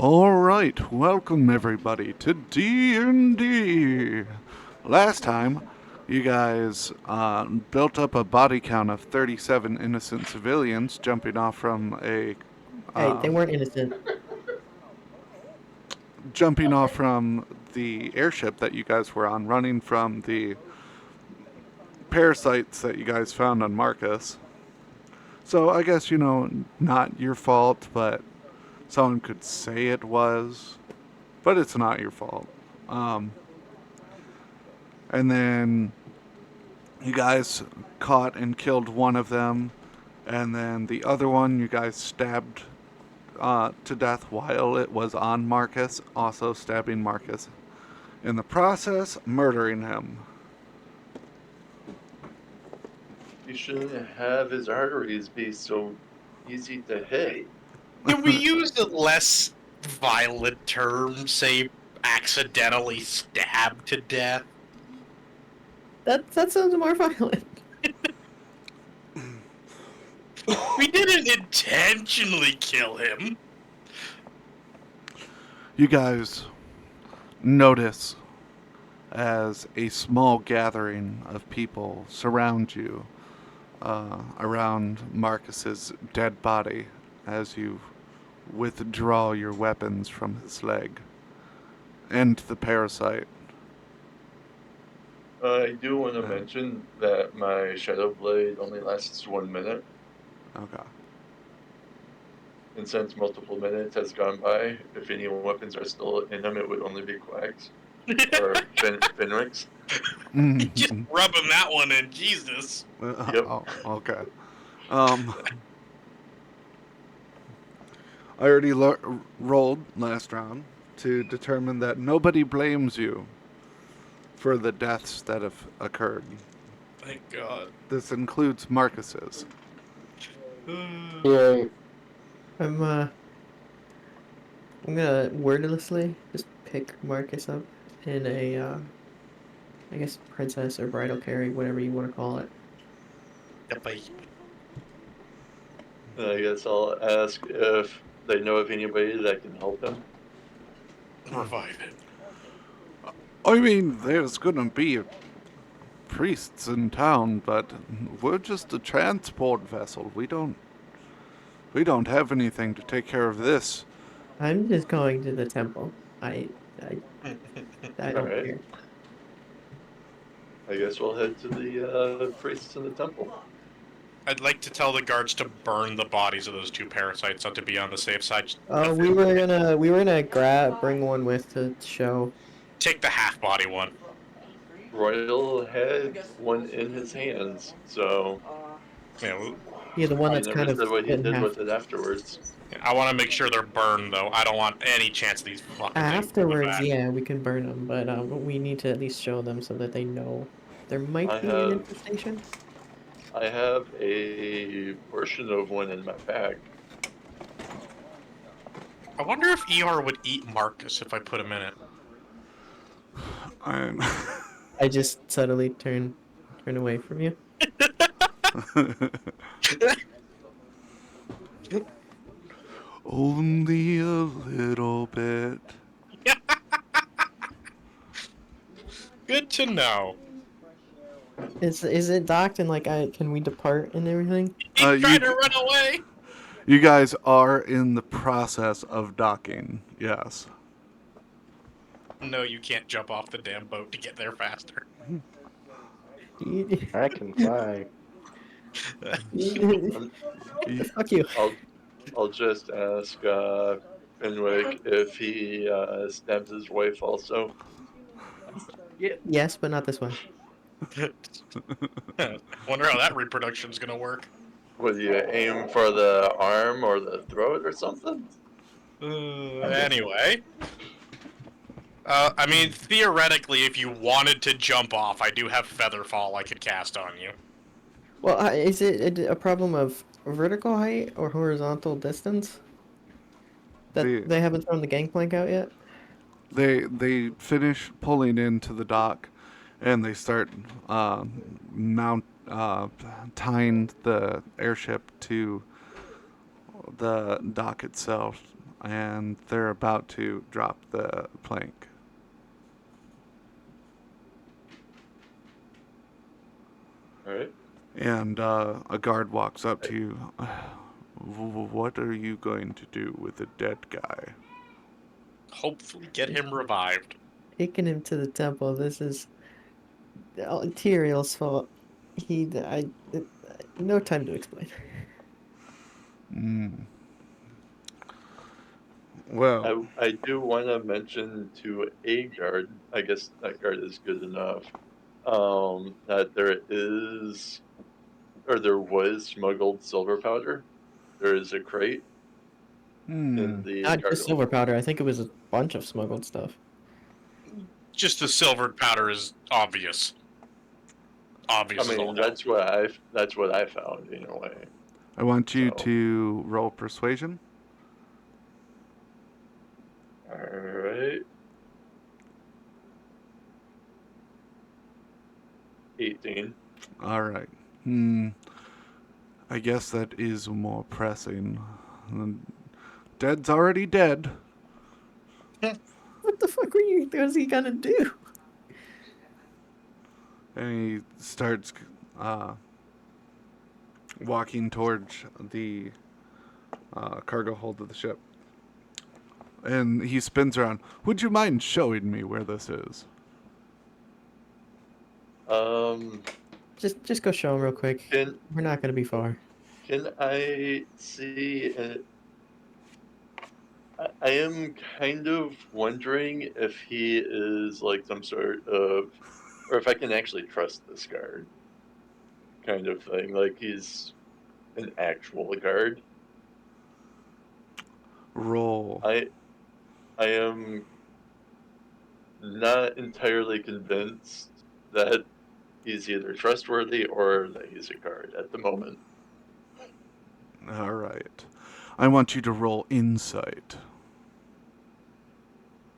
All right, welcome everybody to D&D. Last time, you guys built up a body count of 37 innocent civilians jumping off from Hey, uh, they weren't innocent. the airship that you guys were on, running from the parasites that you guys found on Marcus. So I guess not your fault, but someone could say it was, but it's not your fault. Um, and then you guys caught and killed one of them, and then the other one you guys stabbed to death while it was on Marcus, also stabbing Marcus. In the process, murdering him. You shouldn't have his arteries be so easy to hit. Can we use a less violent term, say accidentally stabbed to death? That sounds more violent. We didn't intentionally kill him. You guys notice as a small gathering of people surround you around Marcus's dead body as you withdraw your weapons from his leg and the parasite. I do want to mention that my Shadow Blade only lasts 1 minute, Okay. and since multiple minutes has gone by, if any weapons are still in him, it would only be quacks or Finricks. Just rubbing that one in, Jesus. Yep. Oh, okay. I already rolled last round to determine that nobody blames you for the deaths that have occurred. Thank God. This includes Marcus's. Yeah. I'm gonna wordlessly just pick Marcus up in a I guess princess or bridal carry, whatever you want to call it. And I guess I'll ask if they know of anybody that can help him. Revive it. I mean, there's gonna be priests in town, but we're just a transport vessel. We don't have anything to take care of this. I'm just going to the temple. I All don't right. care. I guess we'll head to the priests in the temple. I'd like to tell the guards to burn the bodies of those two parasites, so to be on the safe side. Oh, we were gonna bring one with to show. Take the half body one. Royal had one in his hands, so Yeah, Yeah, the one he that's never kind of said what he split in did half. with it afterwards. I want to make sure they're burned, though. I don't want any chance of these fucking things coming Afterwards, back. yeah, we can burn them, but we need to at least show them so that they know there might I be an have infestation. I have a portion of one in my pack. I wonder if ER would eat Marcus if I put him in it. I'm I just subtly turn away from you. only a little bit. Good to know. Is it docked and like can we depart and everything? He You- tried to run away. You guys are in the process of docking, yes. No, you can't jump off the damn boat to get there faster. I can fly. Fuck you. I'll just ask Fenwick if he stabs his wife also. Yes, but not this one. Wonder how that reproduction's gonna work. Would you aim for the arm or the throat or something? Anyway. I mean, theoretically, if you wanted to jump off, I do have Featherfall I could cast on you. Well, is it a problem of vertical height or horizontal distance? That they haven't thrown the gangplank out yet? They finish pulling into the dock, and they start tying the airship to the dock itself. and they're about to drop the plank. All right. And a guard walks up to you. What are you going to do with a dead guy? Hopefully get him revived. Taking him to the temple. This is Tyrael's fault. No time to explain. Mm. Well, I do want to mention to a guard, I guess that guard is good enough, that there was smuggled silver powder. There is a crate in the Not just cargo. silver powder. I think it was a bunch of smuggled stuff. Just the silvered powder is obvious. Obvious I as all mean, hell. that's what I found in a way. I want you So. to roll persuasion. All right. 18. All right. I guess that is more pressing. Dead's already dead. What the fuck was he gonna do? And he starts walking towards the cargo hold of the ship. And he spins around. Would you mind showing me where this is? Just go show him real quick. We're not gonna be far. Can I see? I am kind of wondering if he is like some sort of, or if I can actually trust this guard, kind of thing. Like he's an actual guard. Roll. I am not entirely convinced that he's either trustworthy or that he's a guard at the moment. All right. I want you to roll insight.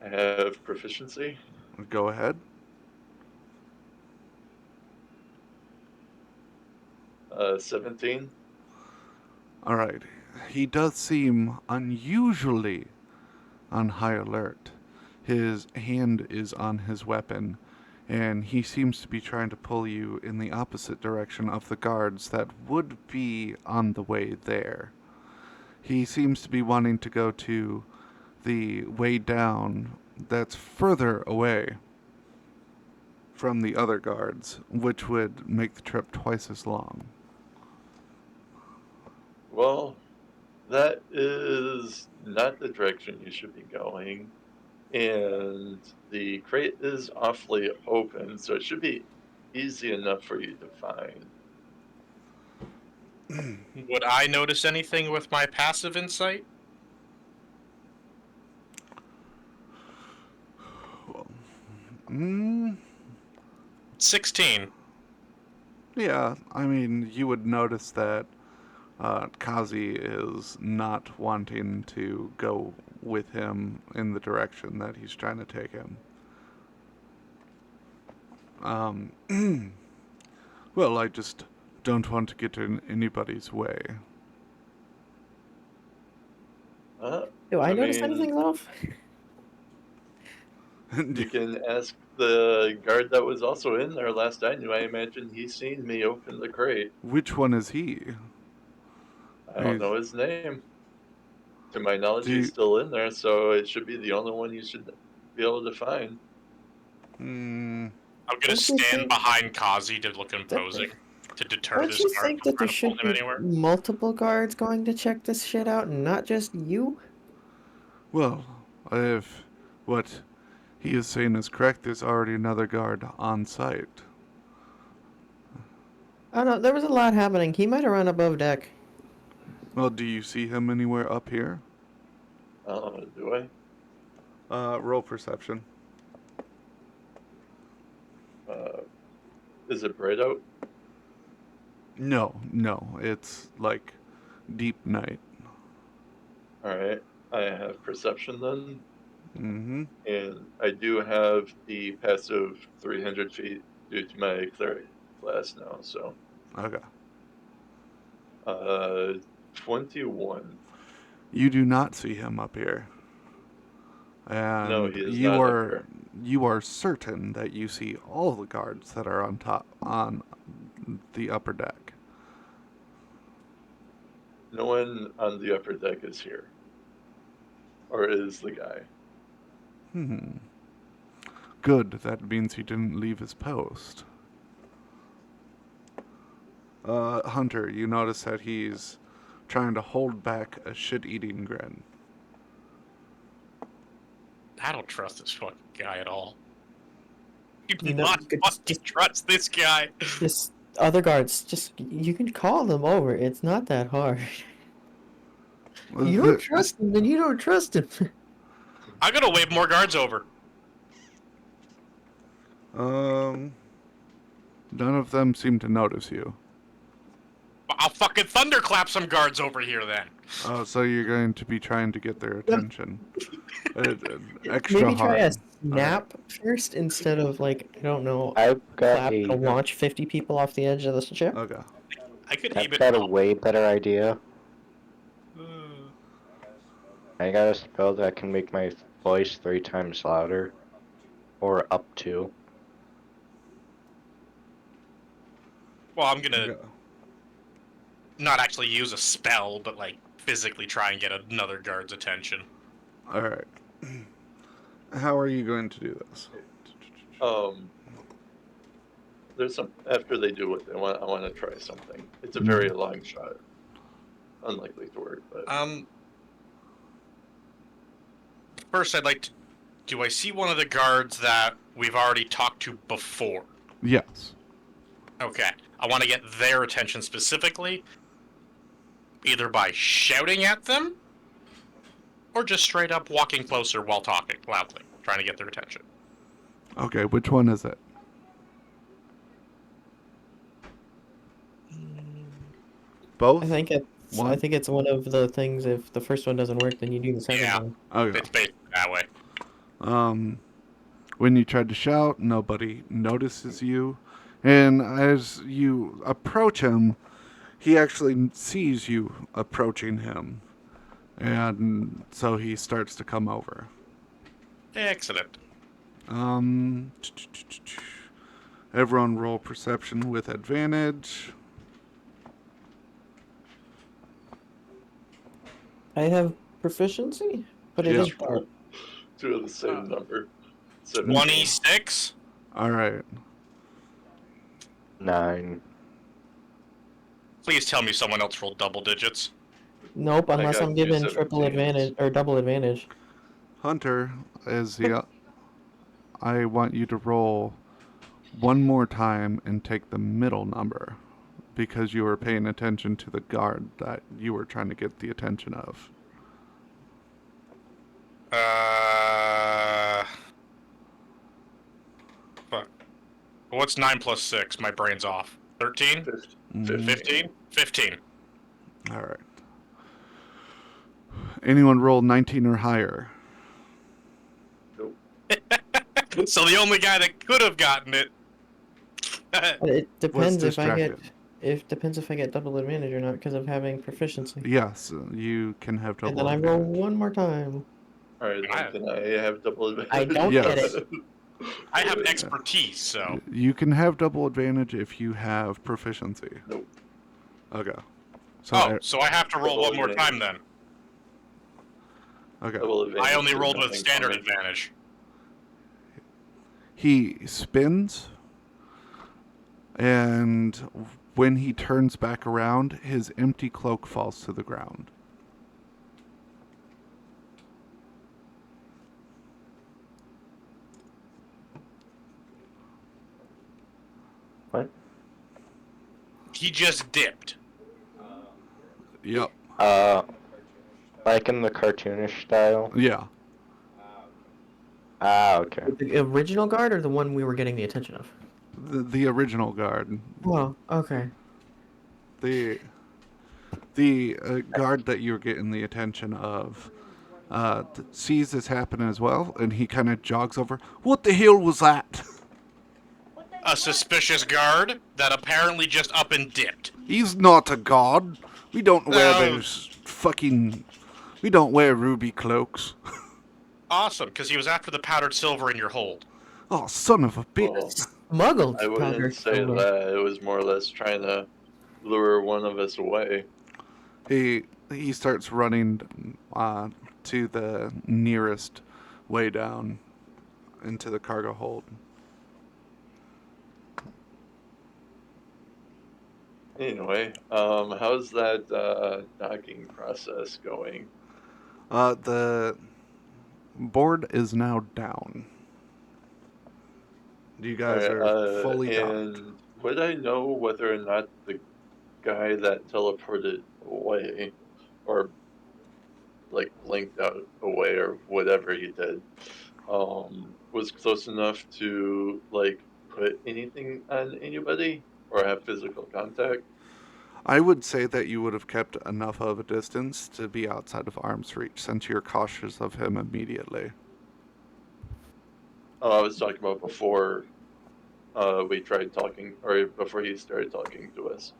I have proficiency. Go ahead. 17. All right. He does seem unusually on high alert. His hand is on his weapon, and he seems to be trying to pull you in the opposite direction of the guards that would be on the way there. He seems to be wanting to go to the way down that's further away from the other guards, which would make the trip twice as long. Well, that is not the direction you should be going. And the crate is awfully open, so it should be easy enough for you to find. Would I notice anything with my passive insight? Mm, 16. yeah, I mean, you would notice that Kazi is not wanting to go with him in the direction that he's trying to take him. Well, I just don't want to get in anybody's way. Do I I notice mean- anything off? You can ask the guard that was also in there last I knew. I imagine he's seen me open the crate. Which one is he? I don't know his name. To my knowledge, he's still in there, so it should be the only one you should be able to find. Hmm. I'm gonna stand behind Kazi to look imposing to deter Don't this you guard think from that there trying to should pull him be anywhere. multiple guards going to check this shit out, and not just you? Well, if what he is saying is correct, there's already another guard on site. I don't know. There was a lot happening. He might have run above deck. Well, do you see him anywhere up here? Do I? Roll perception. Is it bright out? No, it's like deep night. Alright, I have perception then. Mm-hmm. And I do have the passive 300 feet due to my cleric class now, so. Okay. 21. You do not see him up here. And No, he is not up here. you are certain that you see all the guards that are on the upper deck. No one on the upper deck is here. Or is the guy. Good, that means he didn't leave his post. Hunter, you notice that he's trying to hold back a shit-eating grin. I don't trust this fucking guy at all. You do You know, not you could fucking trust this guy. Just other guards, you can call them over. It's not that hard. You don't trust him, then you don't trust him. I'm gonna wave more guards over. None of them seem to notice you. I'll fucking thunderclap some guards over here then. Oh, so you're going to be trying to get their attention. Extra Maybe try a hard. snap first instead of like, I don't know, I've got clap to a launch 50 people off the edge of the ship. Okay. I could I've even. got a way better idea. I got a spell that can make my voice 3 times louder, or up to. Well, I'm gonna Okay. not actually use a spell, but like physically try and get another guard's attention. All right. How are you going to do this? There's some after they do what they want. I want to try something. It's a very long shot. Unlikely to work, but First, I'd like to. Do I see one of the guards that we've already talked to before? Yes. Okay. I want to get their attention specifically, either by shouting at them, or just straight up walking closer while talking loudly, trying to get their attention. Okay, which one is it? Both? I think it's one of the things. If the first one doesn't work, then you do the second Yeah. one. Okay. It's basically that way. When you tried to shout, nobody notices you. And as you approach him, he actually sees you approaching him. And so he starts to come over. Excellent. Everyone roll perception with advantage. I have proficiency, but it Yeah. is dark. two of the same number. 17. 26? All right. 9. Please tell me someone else rolled double digits. Nope, unless got I'm given two triple 17s. advantage or double advantage. Hunter, I want you to roll one more time and take the middle number because you were paying attention to the guard that you were trying to get the attention of. Fuck. What's 9 plus 6? My brain's off. 13? 15? 15. All right. Anyone roll 19 or higher? Nope. So the only guy that could have gotten it. But it depends if I get distracted. depends if I get double advantage or not because of having proficiency. Yes, you can have double And then I roll advantage. one more time. All right, then I have double advantage. I don't Yes. get it. I have expertise, so. You can have double advantage if you have proficiency. Nope. Okay. So Oh, so I have to roll Double one more time advantage. then. okay. Double advantage I only is rolled with nothing standard for me. advantage. He spins, and when he turns back around, his empty cloak falls to the ground. What? He just dipped. Yep. Like in the cartoonish style? Yeah. Ah, okay. The original guard or the one we were getting the attention of? The original guard. Oh, okay. The guard that you're getting the attention of sees this happen as well, and he kind of jogs over. What the hell was that? A suspicious guard that apparently just up and dipped. He's not a god. We don't wear No. those fucking We don't wear ruby cloaks. Awesome, because he was after the powdered silver in your hold. Oh, son of a bitch. Well, Smuggled I wouldn't powdered say silver. that. It was more or less trying to lure one of us away. He starts running to the nearest way down into the cargo hold. Anyway, how's that docking process going? The board is now down. You guys Alright, are fully docked. and would I know whether or not the guy that teleported away, or like blinked out away, or whatever he did, was close enough to like put anything on anybody or have physical contact? I would say that you would have kept enough of a distance to be outside of arm's reach, since you're cautious of him immediately. Oh, I was talking about before we tried talking, or before he started talking to us.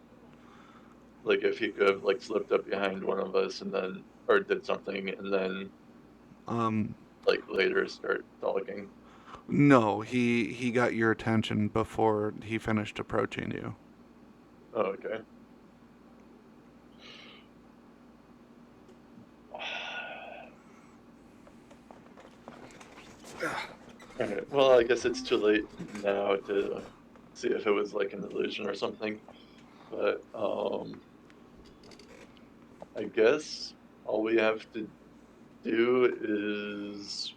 Like if he could have like slipped up behind one of us and then, or did something and then Um, like later start talking. no, he got your attention before he finished approaching you. Oh, okay. Alright, well, I guess it's too late now to see if it was like an illusion or something. But I guess all we have to do is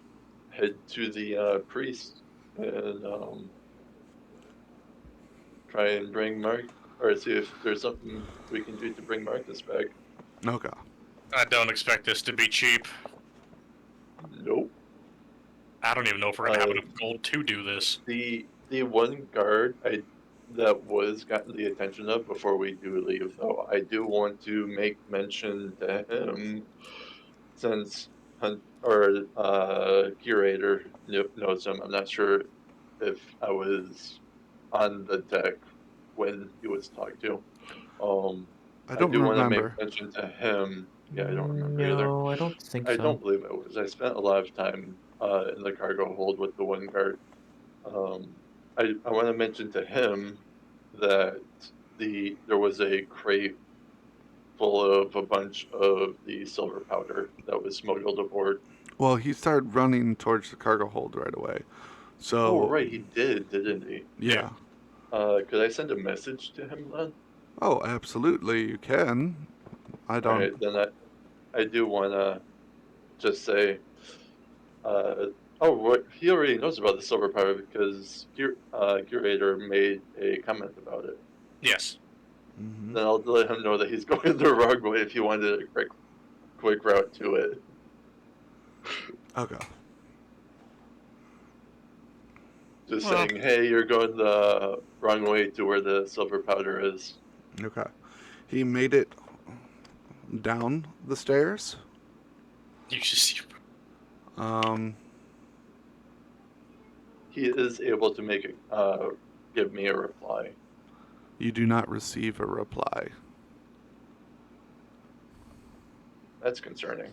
head to the priest and try and bring Mark, or see if there's something we can do to bring Marcus back. Okay. I don't expect this to be cheap. Nope. I don't even know if we're gonna have enough gold to do this. The one guard that was gotten the attention of before we do leave, though, I do want to make mention to him, since curator knows him. I'm not sure if I was on the deck when he was talked to. I I don't do want to make remember. mention to him. Yeah, I don't remember either. No, I don't think I so. don't believe I was. I spent a lot of time in the cargo hold with the one guard. I want to mention to him that there was a crate full of a bunch of the silver powder that was smuggled aboard. Well, he started running towards the cargo hold right away. Oh, So, right, he did, didn't he? yeah. Could I send a message to him then? Oh, absolutely, you can. I All don't. right, then I do want to just say, oh, he already knows about the silver powder because curator made a comment about it. Yes. Mhm. Then I'll let him know that he's going the wrong way if he wanted a quick route to it. Okay. Just Well, saying, hey, you're going the wrong way to where the silver powder is. Okay. He made it down the stairs. you just Um, He is able to give me a reply. you do not receive a reply. That's concerning.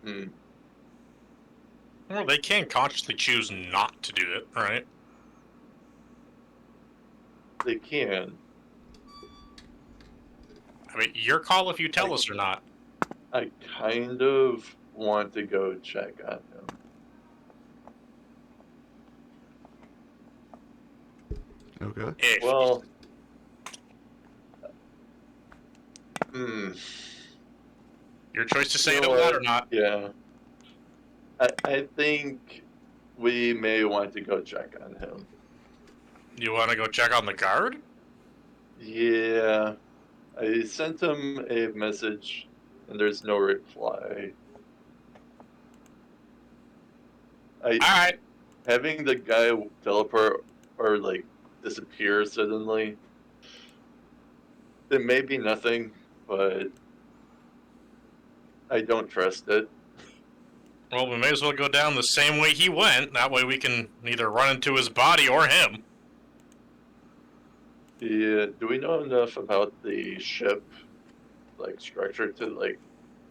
Hmm. well, they can consciously choose not to do it, right? They can. I mean, your call if you tell us or not. I kind of want to go check on him. Okay. If Well, hmm. your choice to say You it know out loud what? or not. Yeah. I think we may want to go check on him. You want to go check on the guard? Yeah. I sent him a message and there's no reply. All right. Having the guy teleport or like disappear suddenly, it may be nothing, but I don't trust it. Well, we may as well go down the same way he went. That way we can either run into his body or him. Yeah, do we know enough about the ship? like structure to like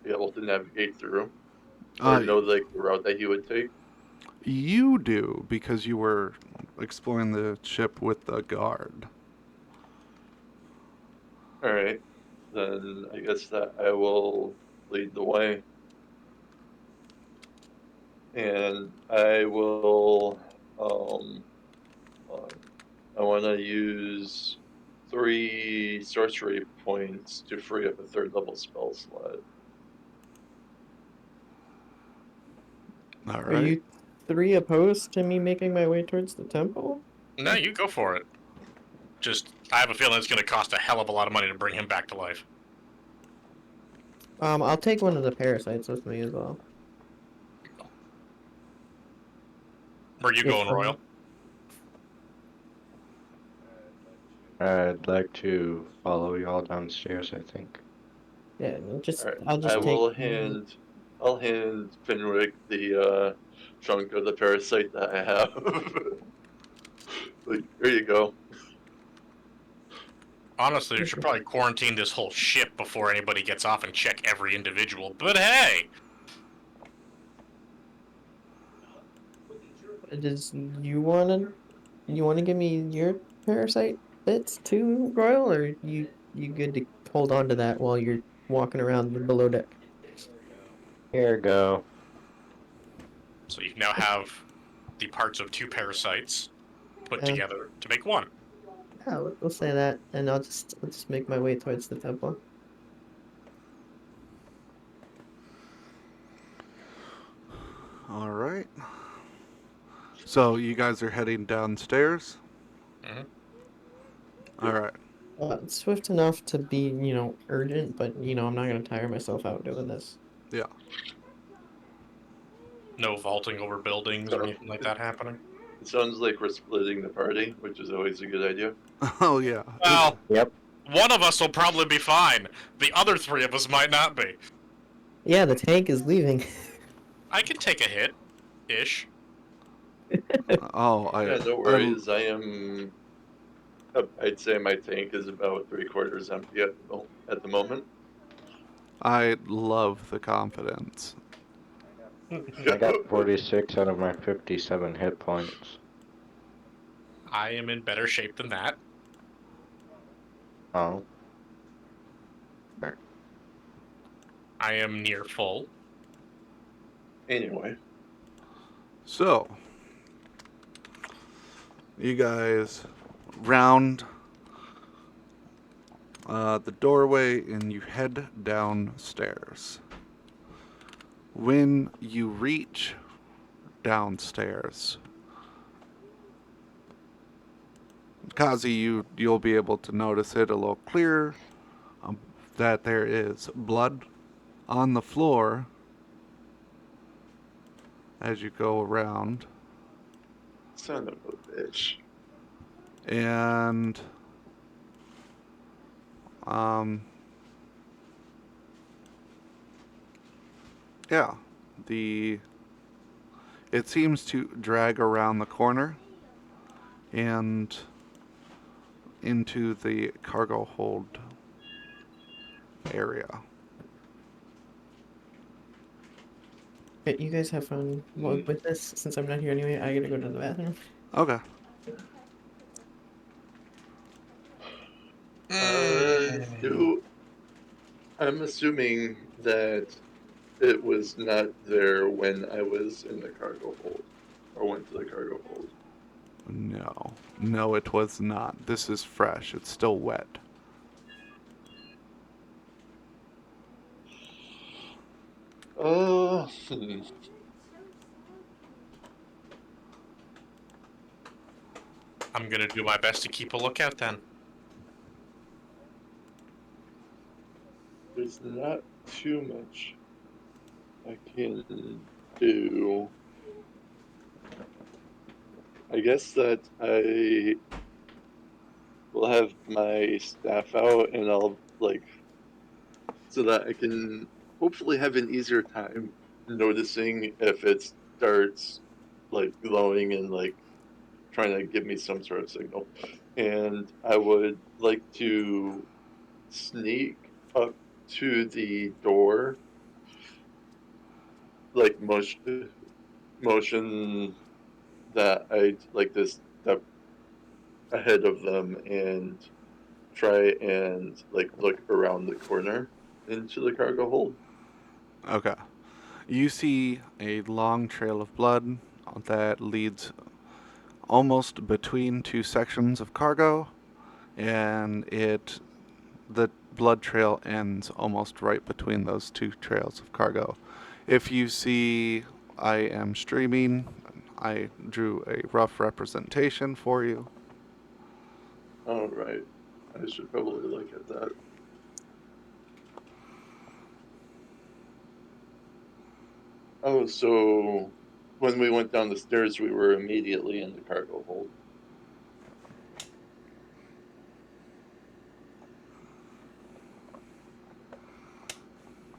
be able to navigate through or know like the route that he would take? You do, because you were exploring the ship with the guard. All right, then I guess that I will lead the way, and I will. Uh, I want to use 3 sorcery points to free up a 3rd level spell slot. All Are right. you 3 opposed to me making my way towards the temple? No, you go for it. Just, I have a feeling it's going to cost a hell of a lot of money to bring him back to life. I'll take one of the parasites with me as well. Where you If, going, Royal? I'd like to follow y'all downstairs, I think. Yeah, All right, I'll I just take. will hand. I'll hand Finrick the chunk of the parasite that I have. Like, here you go. Honestly, we should probably quarantine this whole ship before anybody gets off and check every individual. But hey! Does you wanna give me your parasite bits too, Royal, or you good to hold on to that while you're walking around the below deck? Here you go. So you now have the parts of 2 parasites put Yeah, together to make 1. yeah, we'll say that, and I'll just make my way towards the temple. All right. So you guys are heading downstairs? Mhm. All right. Swift enough to be, urgent, but I'm not gonna tire myself out doing this. Yeah. No vaulting over buildings or So anything like that happening. it sounds like we're splitting the party, which is always a good idea. Oh, yeah. Well, Yep. one of us will probably be fine. The other 3 of us might not be. Yeah, the tank is leaving. I can take a hit, ish. Oh, Yeah, no worries. I am. I'd say my tank is about 3/4 empty at the moment. I love the confidence. I got 46 out of my 57 hit points. I am in better shape than that. Oh. I am near full. Anyway, So, you guys round the doorway and you head downstairs. When you reach downstairs, Kazi, you'll be able to notice it a little clearer, that there is blood on the floor as you go around, son of a bitch. and yeah, it seems to drag around the corner and into the cargo hold area. Okay, you guys have fun with this. Since I'm not here anyway, I gotta go to the bathroom. Okay. Do I'm assuming that it was not there when I was in the cargo hold, or went to the cargo hold. No, it was not. This is fresh. It's still wet. Oh, I'm gonna do my best to keep a lookout then. there's not too much I can do. I guess that I will have my staff out and I'll like so that I can hopefully have an easier time noticing if it starts like glowing and like trying to give me some sort of signal. And I would like to sneak up to the door, like motion that I'd like to step ahead of them and try and like look around the corner into the cargo hold. Okay. You see a long trail of blood that leads almost between two sections of cargo, and the blood trail ends almost right between those two trails of cargo. If you see, I am streaming. I drew a rough representation for you. All right, I should probably look at that. Oh, so when we went down the stairs, we were immediately in the cargo hold.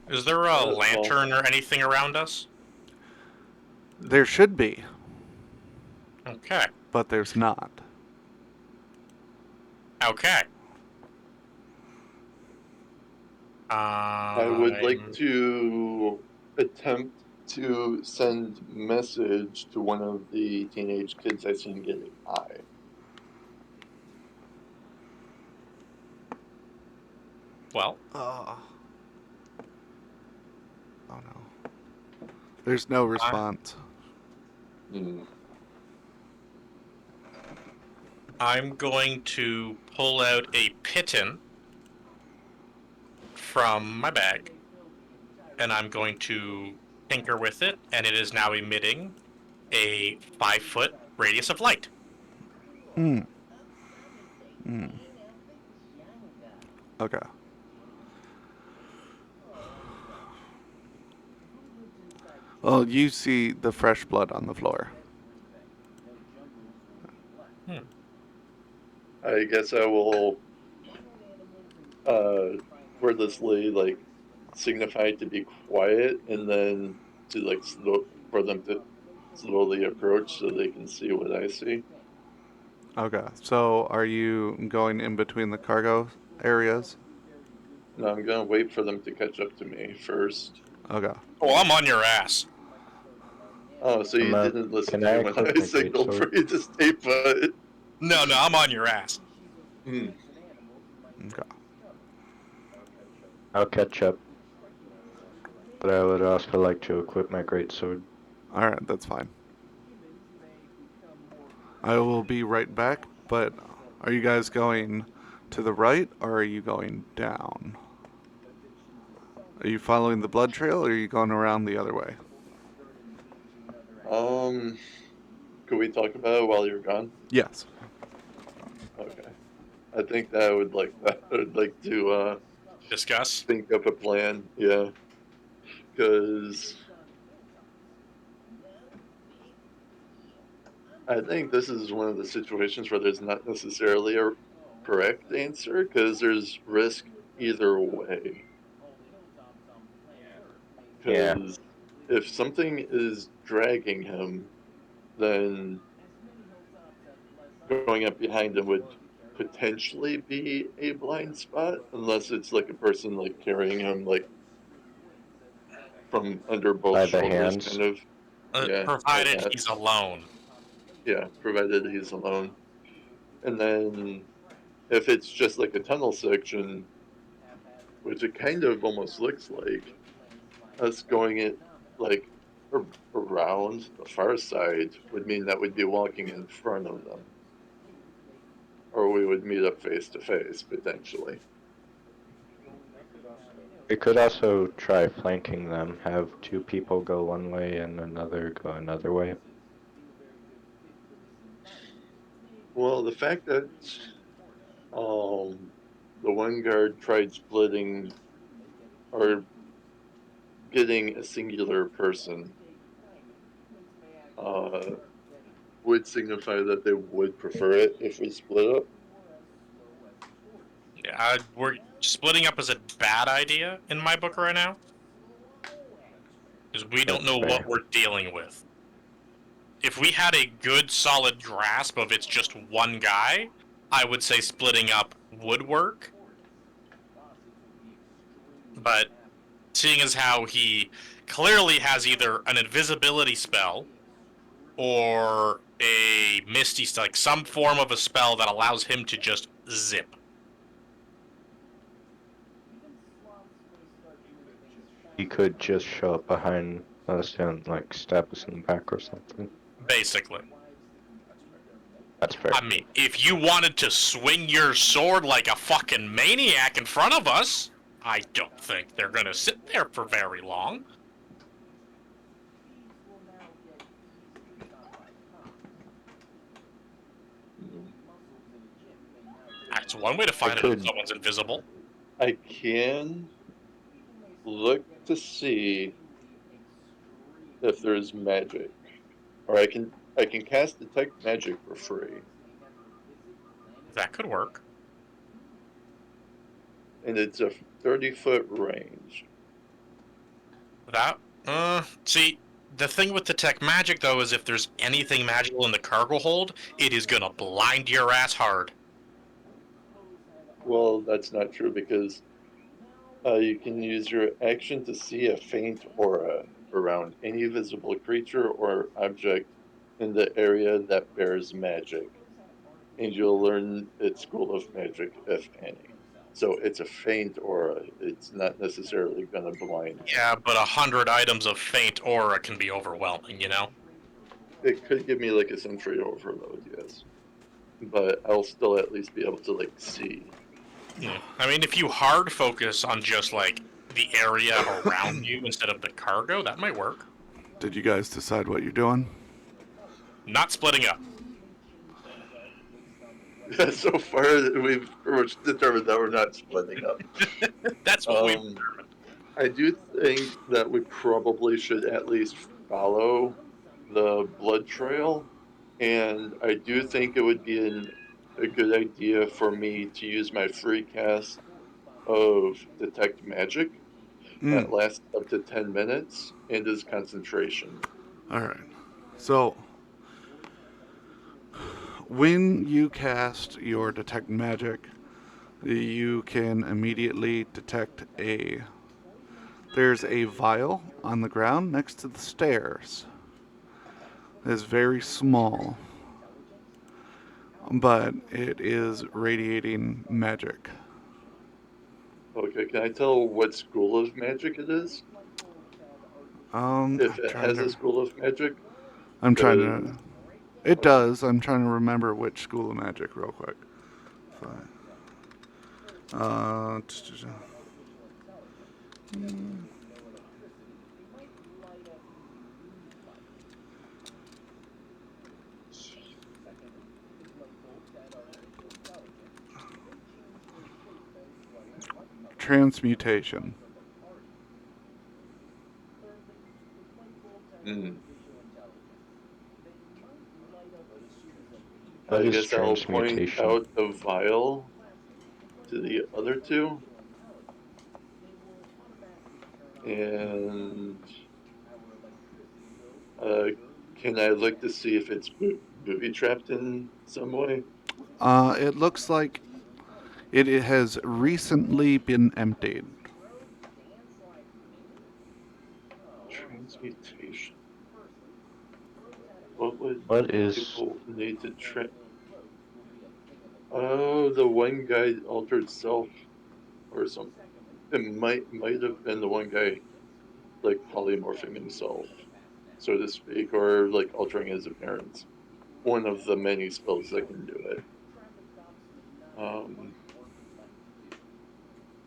Is there a Well, lantern or anything around us? There should be, Okay. but there's not. Okay. I would like to attempt to send message to one of the teenage kids I seen getting high. Well, Oh. Oh no. There's no response. Hmm. I'm going to pull out a piton from my bag, and I'm going to tinker with it, and it is now emitting a 5-foot radius of light. Hmm. Hmm. Okay. Well, you see the fresh blood on the floor. I guess I will wordlessly like signify to be quiet and then to like for them to slowly approach so they can see what I see. Okay. So, are you going in between the cargo areas? No, I'm gonna wait for them to catch up to me first. Okay. Oh, I'm on your ass. Oh, so you didn't listen can to I me when equip I my signaled for greatsword? you to stay put. No, I'm on your ass. Hmm. Okay. I'll catch up. But I would also like to equip my greatsword. All right, that's fine. I will be right back, but are you guys going to the right or are you going down? Are you following the blood trail or are you going around the other way? Could we talk about it while you're gone? Yes. Okay. I think that I would like that. I would like to Discuss. think up a plan. Yeah, because I think this is one of the situations where there's not necessarily a correct answer because there's risk either way. Yeah. Because if something is dragging him, then going up behind him would potentially be a blind spot, unless it's like a person like carrying him like from under both By the shoulders, hands. kind of. Yeah, or Provided that. he's alone. Yeah, provided he's alone. And then if it's just like a tunnel section, which it kind of almost looks like, us going it like around the far side would mean that we'd be walking in front of them. Or we would meet up face to face, potentially. We could also try flanking them, have two people go one way and another go another way. Well, the fact that the one guard tried splitting or getting a singular person uh, would signify that they would prefer it if we split up. Yeah, we're splitting up is a bad idea in my book right now. Because we don't That's know what fair. we're dealing with. If we had a good, solid grasp of it's just one guy, I would say splitting up would work. but seeing as how he clearly has either an invisibility spell or a misty, like some form of a spell that allows him to just zip. He could just show up behind us and like stab us in the back or something. Basically. That's fair. I mean, if you wanted to swing your sword like a fucking maniac in front of us, I don't think they're gonna sit there for very long. That's one way to find out if could- someone's invisible. I can look to see if there's magic, or I can cast detect magic for free, That could work. and it's a 30-foot range. That, see, the thing with detect magic though is if there's anything magical in the cargo hold, it is gonna blind your ass hard. Well, that's not true because you can use your action to see a faint aura around any visible creature or object in the area that bears magic, and you'll learn its school of magic, if any. So it's a faint aura. It's not necessarily going to blind you. Yeah, but 100 items of faint aura can be overwhelming, you know? It could give me like a sensory overload, yes, but I'll still at least be able to like see. I mean, if you hard focus on just, like, the area around you instead of the cargo, that might work. Did you guys decide what you're doing? Not splitting up. So far, we've pretty much determined that we're not splitting up. That's what we've determined. I do think that we probably should at least follow the blood trail, and I do think it would be a good idea for me to use my free cast of detect magic that lasts up to 10 minutes and is concentration. All right. So, when you cast your detect magic, you can immediately detect there's a vial on the ground next to the stairs. It's very small, but it is radiating magic. Okay, can I tell what school of magic it is? If it has a school of magic? I'm trying to. It does. I'm trying to remember which school of magic real quick. Transmutation. What I is guess I'll point transmutation? out the vial to the other two. And can I look to see if it's booby trapped in some way? It looks like it has recently been emptied. Transmutation. What would What is people need to Oh, the one guy altered self or something. It might have been the one guy like polymorphing himself, so to speak, or like altering his appearance. One of the many spells that can do it. All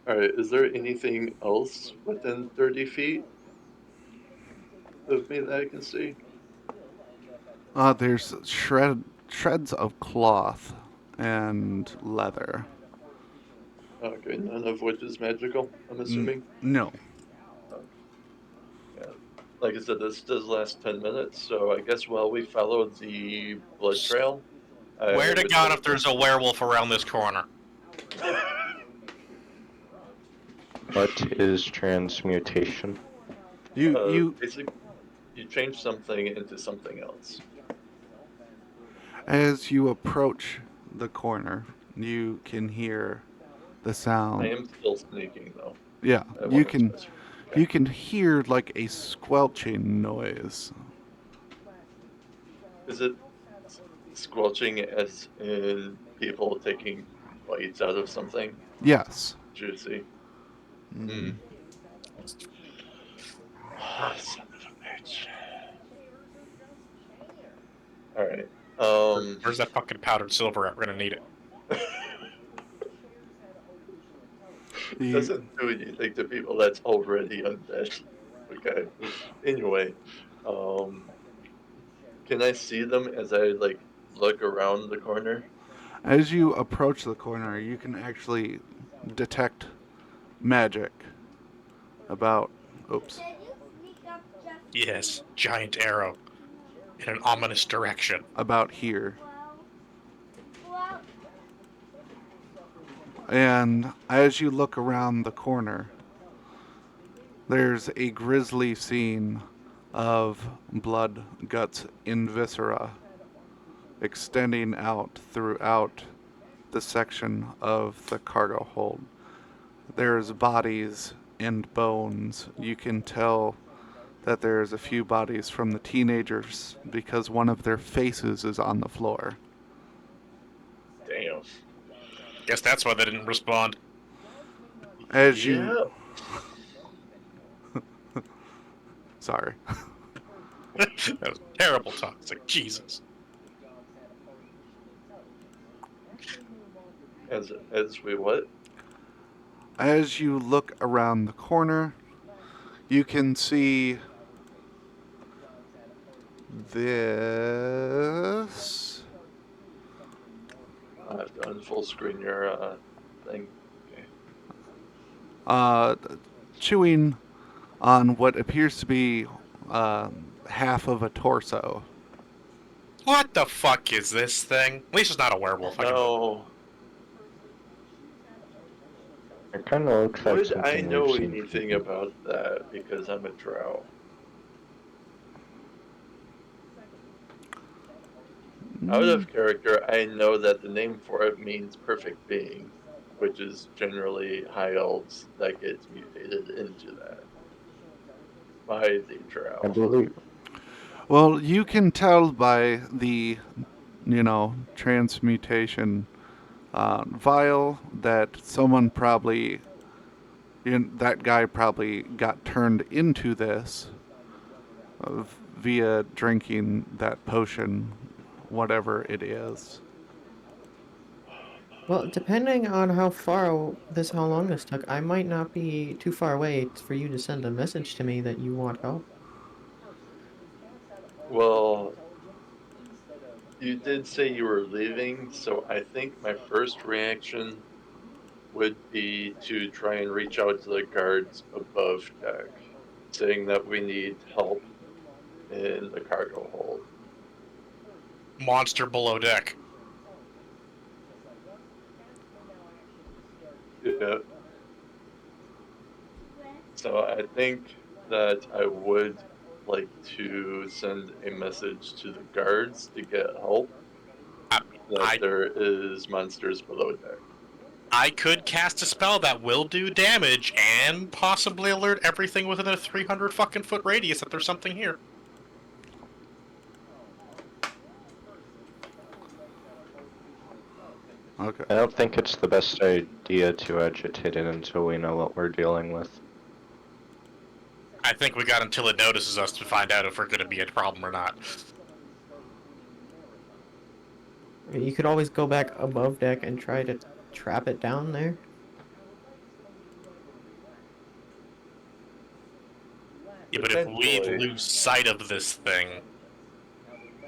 right, is there anything else within 30 feet of me that I can see? There's shreds of cloth and leather. Okay, none of which is magical, I'm assuming. No. Yeah. Like I said, this does last 10 minutes, so I guess while we follow the blood trail, Where to would God say- if there's a werewolf around this corner? what is transmutation? Basically, you change something into something else. As you approach the corner, you can hear the sound. I am still sneaking though. Yeah, I you want to can specify. you can hear like a squelching noise. Is it squelching as in people taking bites out of something Yes. juicy? Hmm. Son of a bitch. All right. Where's that fucking powdered silver at? We're gonna need it. You, Doesn't do anything to people that's already undead. Okay. Anyway, um, can I see them as I like look around the corner? as you approach the corner, you can actually detect magic about. Oops. Yes, giant arrow in an ominous direction. About here. And as you look around the corner, there's a grisly scene of blood, guts, and viscera extending out throughout the section of the cargo hold. There's bodies and bones. You can tell that there's a few bodies from the teenagers because one of their faces is on the floor. Damn. Guess that's why they didn't respond. As Yeah. you. Sorry. That was terrible talk. It's like, Jesus. As we what? As you look around the corner, you can see this. I have to full screen your thing. Okay. Uh, chewing on what appears to be half of a torso. What the fuck is this thing? At least it's not a werewolf. I can. No. It kind of looks like Would I something we've know seen from anything about that because I'm a drow? Out of character, I know that the name for it means perfect being, which is generally high elves that gets mutated into that by the I drow. believe. Well, you can tell by the, transmutation vial that someone probably, that guy probably got turned into this via drinking that potion, whatever it is. Well, depending on how long this took, I might not be too far away for you to send a message to me that you want help. Well, you did say you were leaving, so I think my first reaction would be to try and reach out to the guards above deck, saying that we need help in the cargo hold. Monster below deck. Yeah. So I think that I would like to send a message to the guards to get help I, that I there is monsters below deck. I could cast a spell that will do damage and possibly alert everything within a 300 fucking foot radius that there's something here. Okay. I don't think it's the best idea to agitate it until we know what we're dealing with. I think we got until it notices us to find out if we're going to be a problem or not. You could always go back above deck and try to trap it down there. Yeah, but if we Potentially. lose sight of this thing,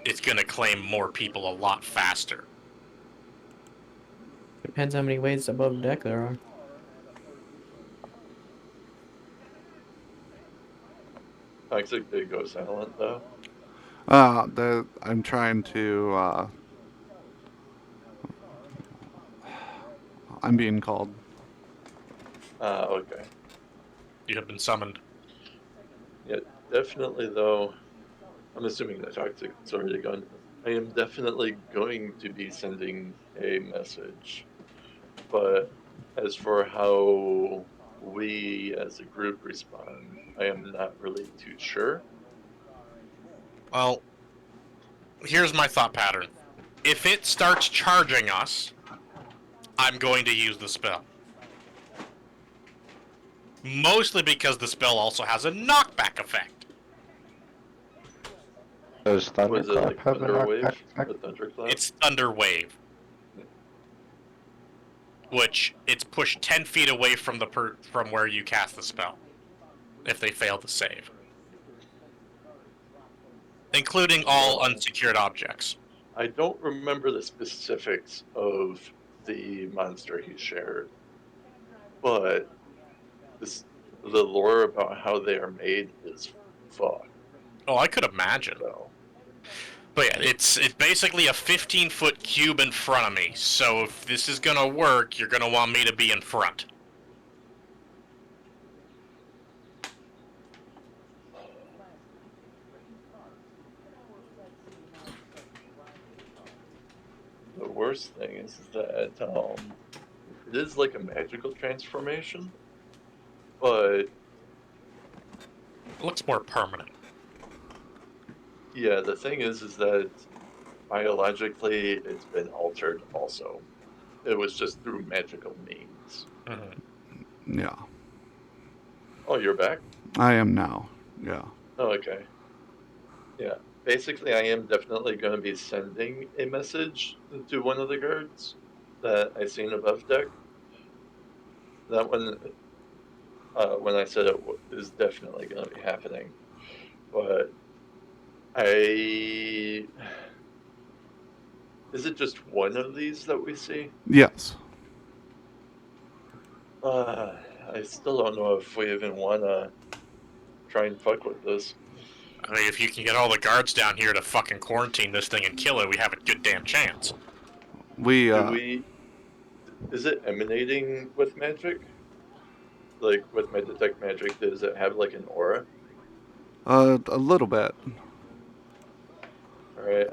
it's going to claim more people a lot faster. Depends how many ways above deck there are. Toxic did go silent though. I'm trying to. I'm being called. Okay. You have been summoned. Yeah, definitely though. I'm assuming that Toxic's already gone. I am definitely going to be sending a message. But as for how we as a group respond, I am not really too sure. Well, here's my thought pattern. If it starts charging us, I'm going to use the spell. Mostly because the spell also has a knockback effect. Does Was it like Thunderclap have a Thunder Wave? knockback effect? A Thunderclap? It's Thunder Wave, which it's pushed 10 feet away from from where you cast the spell, if they fail to save, including all unsecured objects. I don't remember the specifics of the monster he shared, but the lore about how they are made is fucked. Oh, I could imagine. So But yeah, it's basically a 15-foot cube in front of me. So if this is gonna work, you're gonna want me to be in front. the worst thing is that it is like a magical transformation, but It looks more permanent. yeah, the thing is that biologically it's been altered also. It was just through magical means. Mm-hmm. Yeah. Oh, you're back? I am now. Yeah. Oh, okay. Yeah. Basically, I am definitely going to be sending a message to one of the guards that I seen above deck. That one, when I said it is definitely going to be happening. But is it just one of these that we see? Yes. I still don't know if we even want to try and fuck with this. I mean, if you can get all the guards down here to fucking quarantine this thing and kill it, we have a good damn chance. We Is it emanating with magic? Like with my detect magic, does it have like an aura? a little bit. All right.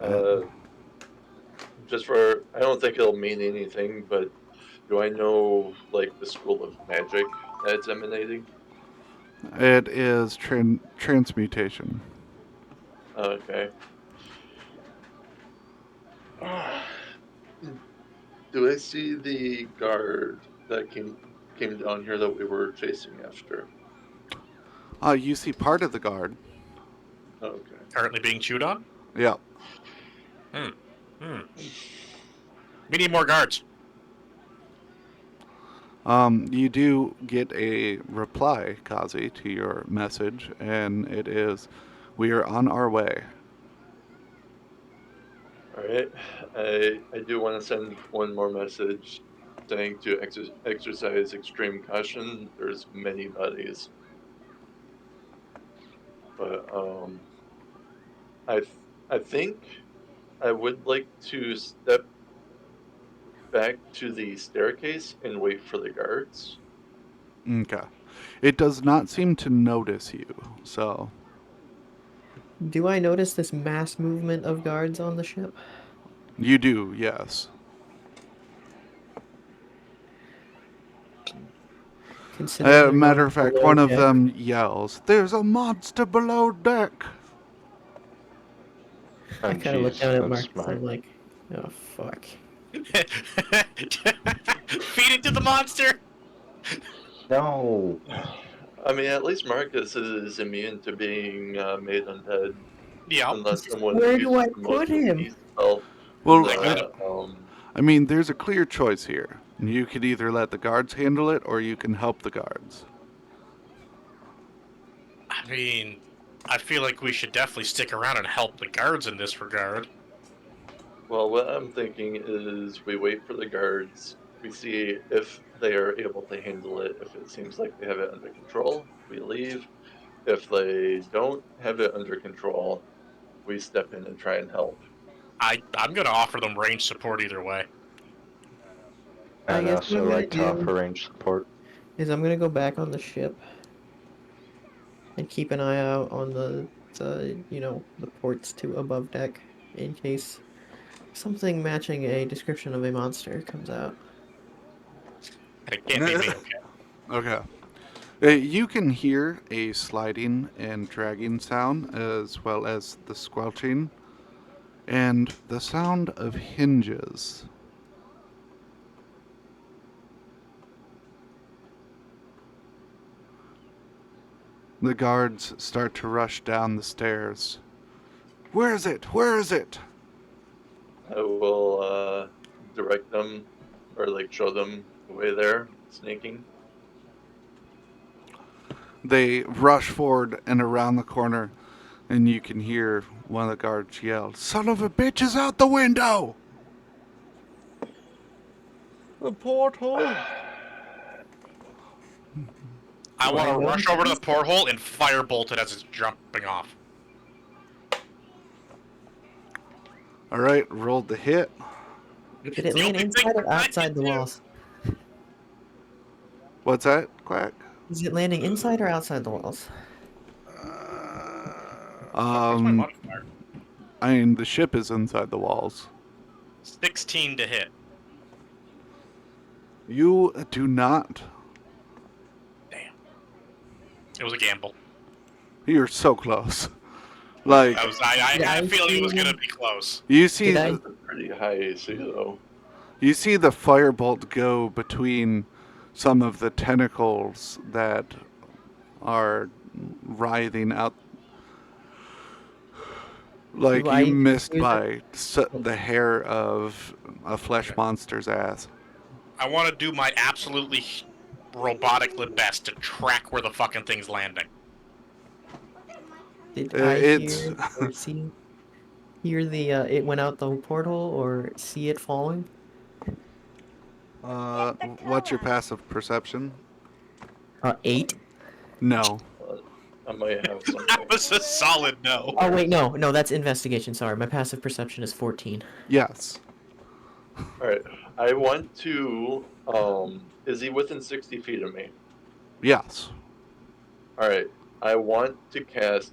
Just for I don't think it'll mean anything, but do I know like the school of magic that it's emanating? It is transmutation. Okay. Do I see the guard that came down here that we were chasing after? You see part of the guard. Okay. Currently being chewed on? Yeah. We need more guards. You do get a reply, Kazi, to your message, and it is, "We are on our way." All right. I do want to send one more message saying to exercise extreme caution. There's many bodies, but I think I would like to step back to the staircase and wait for the guards. Okay. It does not seem to notice you, so Do I notice this mass movement of guards on the ship? you do, yes. Considering they're Matter going of fact, below one of deck. them yells, "There's a monster below deck!" I Oh, kind of look jeez, down at that's Marcus and smart. I'm like, oh fuck. Feed it to the monster! No. I mean, at least Marcus is immune to being made undead, Yep. unless someone Where do I uses the put him? peace spell. Well, The, I mean, there's a clear choice here. You could either let the guards handle it, or you can help the guards. I mean, I feel like we should definitely stick around and help the guards in this regard. well, what I'm thinking is we wait for the guards. We see if they are able to handle it. If it seems like they have it under control, we leave. If they don't have it under control, we step in and try and help. I'm gonna offer them range support either way. I I'd guess what also I'm gonna like to do offer range support. is I'm gonna go back on the ship and keep an eye out on the the ports to above deck in case something matching a description of a monster comes out. It can't be me, okay? Okay. You can hear a sliding and dragging sound as well as the squelching and the sound of hinges. The guards start to rush down the stairs. Where is it? Where is it? I will direct them or like show them the way there, sneaking. They rush forward and around the corner, and you can hear one of the guards yell, "Son of a bitch is out the window!" The porthole. I want to Why rush over to the porthole and firebolt it as it's jumping off. All right, rolled the hit. Did it The land only thing inside or I outside can the do- walls? What's that, Quack? Is it landing inside or outside the walls? What's my Um, modifier? I mean, the ship is inside the walls. 16 to hit. You do not. Damn. It was a gamble. You're so close. Like, I Yeah, had I a feeling it was see. going to be close. you see, Did I- That's a pretty high AC though. you see the firebolt go between some of the tentacles that are writhing out. Like Do I you missed use by the hair of a flesh monster's ass. I want to do my absolutely robotically best to track where the fucking thing's landing. Did Uh, I it's- hear or hear the it went out the portal or see it falling? What's your passive perception? 8. No. I might have some. That was a solid no. Oh wait, no, that's investigation. Sorry, my passive perception is 14. Yes. All right, I want to. Is he within 60 feet of me? Yes. All right, I want to cast.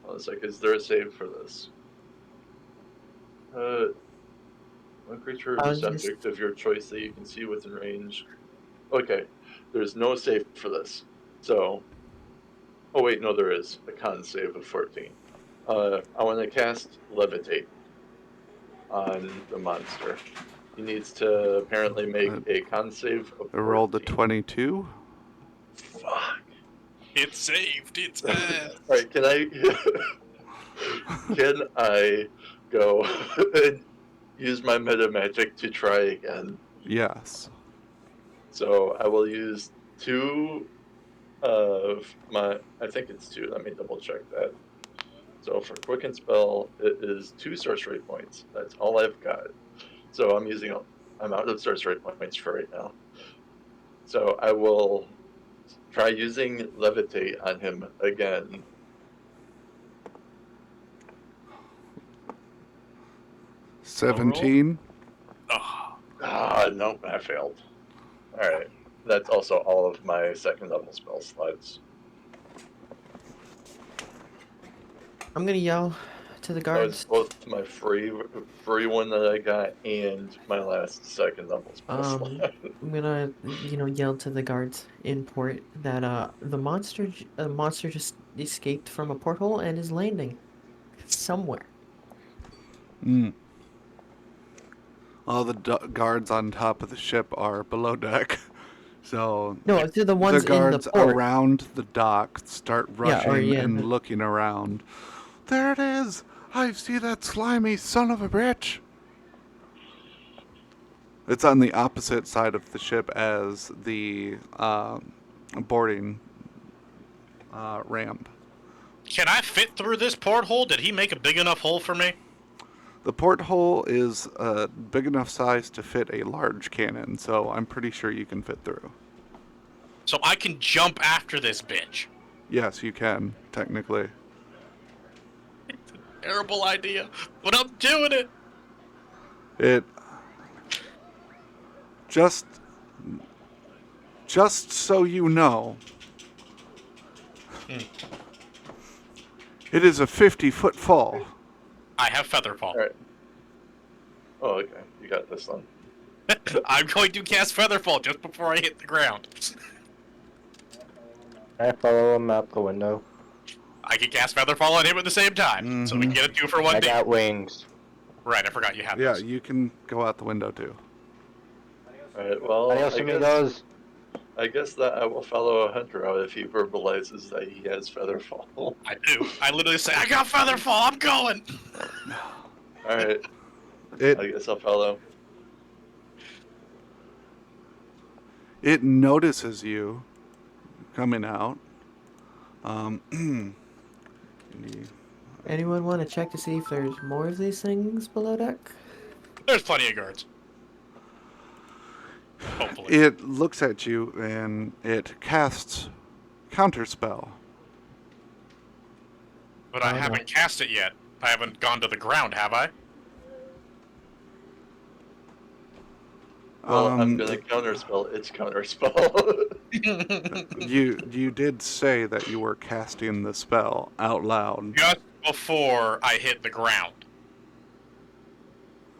Hold on a sec. Is there a save for this? One creature or I was subject of your choice that you can see within range. Okay, there's no save for this. So, oh wait, no, there is a con save of 14. I want to cast Levitate on the monster. He needs to apparently make a con save of 14. I rolled a 22. Fuck. It saved its All ass. right, can I go and use my meta magic to try again? Yes. So I will use 2 of my. I think it's 2. Let me double check that. So for Quicken Spell, it is 2 sorcery points. That's all I've got. So I'm out of sorcery points for right now. So I will try using Levitate on him again. — 17. Oh, Nope, I failed. Alright. That's also all of my second level spell slots. I'm gonna yell to the That was guards. both my free one that I got and my last second level spell slot. I'm gonna, yell to the guards in port that the monster just escaped from a porthole and is landing somewhere. All the guards on top of the ship are below deck. So No, to the ones the guards in the port. around the dock start rushing yeah, and looking around. There it is! I see that slimy son of a bitch! It's on the opposite side of the ship as the boarding ramp. can I fit through this porthole? Did he make a big enough hole for me? The porthole is a big enough size to fit a large cannon, so I'm pretty sure you can fit through. So I can jump after this bitch. Yes, you can, technically. Terrible idea, but I'm doing it. It just so you know, it is a 50-foot fall. I have Featherfall. Alright. Oh, okay. You got this one. I'm going to cast Featherfall just before I hit the ground. I follow him out the window. I can cast Featherfall on him at the same time, so we can get a 2 for 1 I deal. got wings. Right, I forgot you had Yeah, those. you can go out the window too. Alright, well, Adios, I guess, amigos. I guess that I will follow a hunter out if he verbalizes that he has Featherfall. I do. I literally say, I got Featherfall, I'm going! Alright, It I guess I'll follow. it notices you coming out. You- Anyone want to check to see if there's more of these things below deck? There's plenty of guards. Hopefully. It looks at you and it casts counterspell. But I Oh, no. haven't cast it yet. I haven't gone to the ground, have I? Well, I'm Um, gonna counterspell its counterspell. you did say that you were casting the spell out loud. Just before I hit the ground.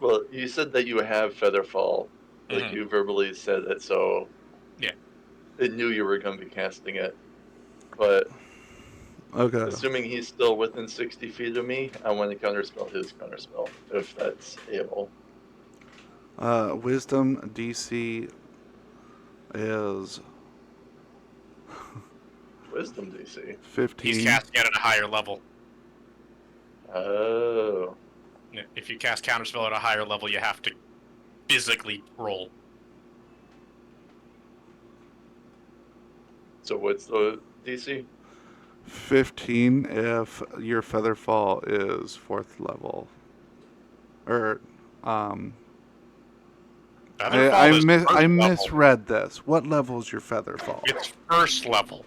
Well, you said that you have Featherfall. Like, Mhm. you verbally said it, so... Yeah. It knew you were gonna be casting it. But, Okay. assuming he's still within 60 feet of me, I want to counterspell his counterspell, if that's able. Wisdom DC is Wisdom DC. 15. He's casting it at a higher level. Oh. Yeah, if you cast Counterspell at a higher level, you have to physically roll. So what's the DC? 15 if your Featherfall is 4th level. Or, Featherfall I is first level. misread this. What level is your Featherfall? It's first level.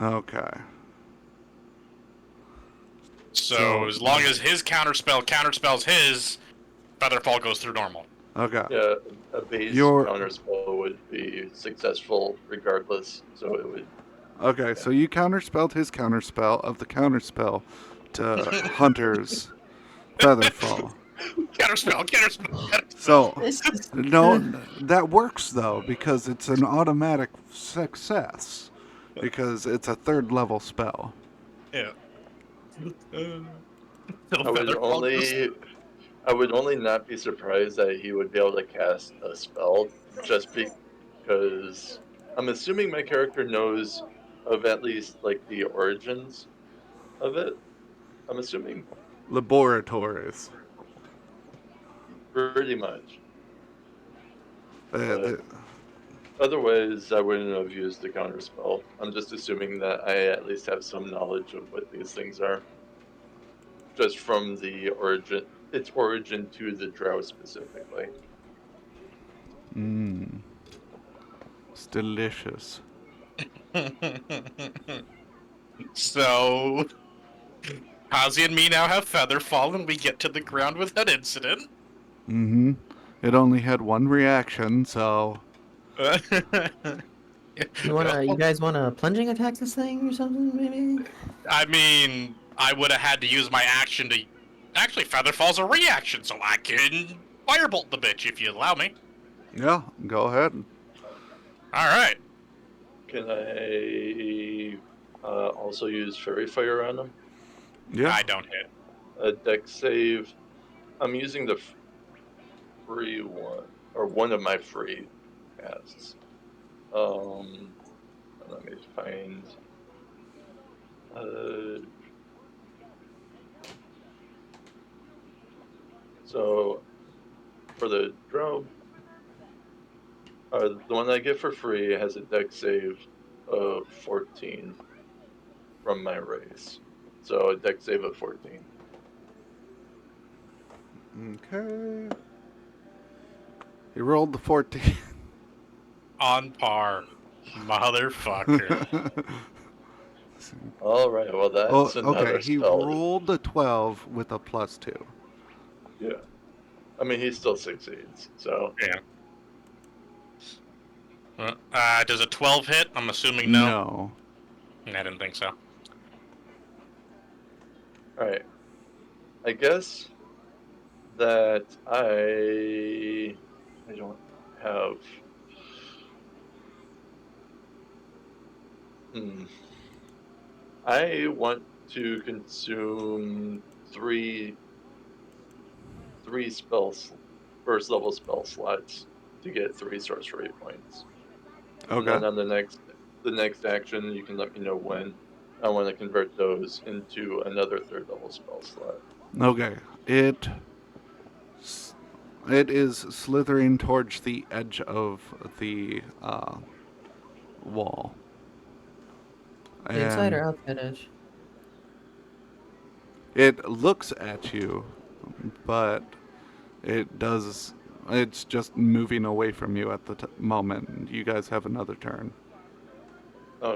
Okay. So as long as his counterspells his, Featherfall goes through normal. Okay. Yeah, a base Your- counterspell would be successful regardless, so it would... Okay, so you counterspelled his counterspell of the counterspell to Hunter's Featherfall. Counterspell. So, This is no, that works though, because it's an automatic success. Because it's a 3rd level spell. Yeah. I would only not be surprised that he would be able to cast a spell just because I'm assuming my character knows of at least like the origins of it. I'm assuming Laboratories. pretty much. The- Otherwise, I wouldn't have used the counter spell. I'm just assuming that I at least have some knowledge of what these things are. Just from the origin, its origin to the drow specifically. it's delicious. So, Hazi and me now have Featherfall, and we get to the ground without incident. Mm-hmm. It only had one reaction, so... you guys wanna plunging attack this thing or something, maybe? I mean, I would have had to use my action to... Actually, Featherfall's a reaction, so I can firebolt the bitch if you allow me. Yeah, go ahead. Alright. Can I also use Fairy Fire on them? Yeah. I don't hit. A dex save. I'm using the free one, or one of my free casts. Let me find. So, for the drow, the one I get for free has a dex save of 14 from my race. So, a dex save of 14. Okay. He rolled the 14. On par. Motherfucker. All right, well, Oh, that's another okay. He spell. rolled a 12 with a +2. Yeah. I mean, he still succeeds, so. Yeah. Does a 12 hit? I'm assuming no. No. I didn't think so. Alright. I guess that I don't have... Hmm. I want to consume three first level spell slots to get 3 sorcery points. And Okay. then on the next action, you can let me know when I want to convert those into another 3rd level spell slot. Okay. It is slithering towards the edge of the wall. The inside And or outside edge? it looks at you, but it does. It's just moving away from you at the moment. You guys have another turn.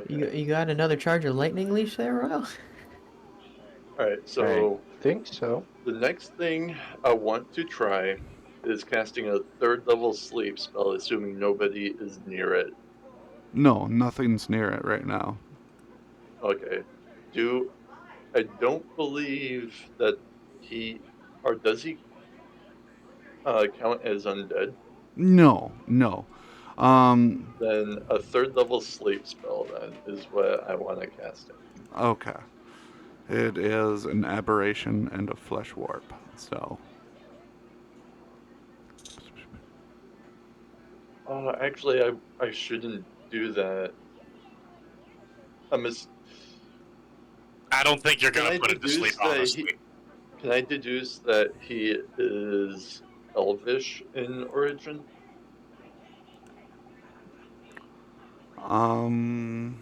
You Okay. you got another charge of lightning leash there, Royal? All right. I So think so. the next thing I want to try is casting a 3rd level sleep spell, assuming nobody is near it. No, nothing's near it right now. Okay. Do I don't believe that he or does he count as undead? No, no. Um, Then a 3rd level sleep spell then is what I want to cast him. okay. It is an aberration and a flesh warp. So, Actually, I shouldn't do that. I mis- I don't think you're can gonna I put it to sleep, deduce that honestly. he is elvish in origin? um,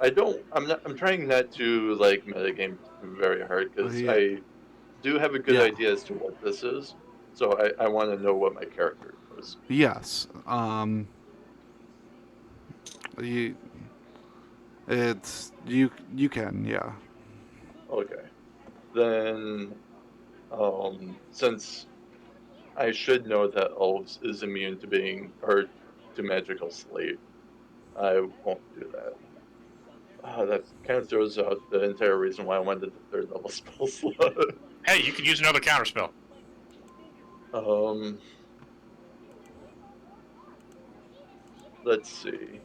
I don't. I'm not. I'm trying not to like metagame very hard because yeah, I do have a good yeah, idea as to what this is. So I want to know what my character knows. yes. You, you can, yeah. Okay. Then, since I should know that elves is immune to being or to magical sleep, I won't do that. That kind of throws out the entire reason why I wanted the 3rd level spell slot. Hey, you could use another counterspell. um, let's see.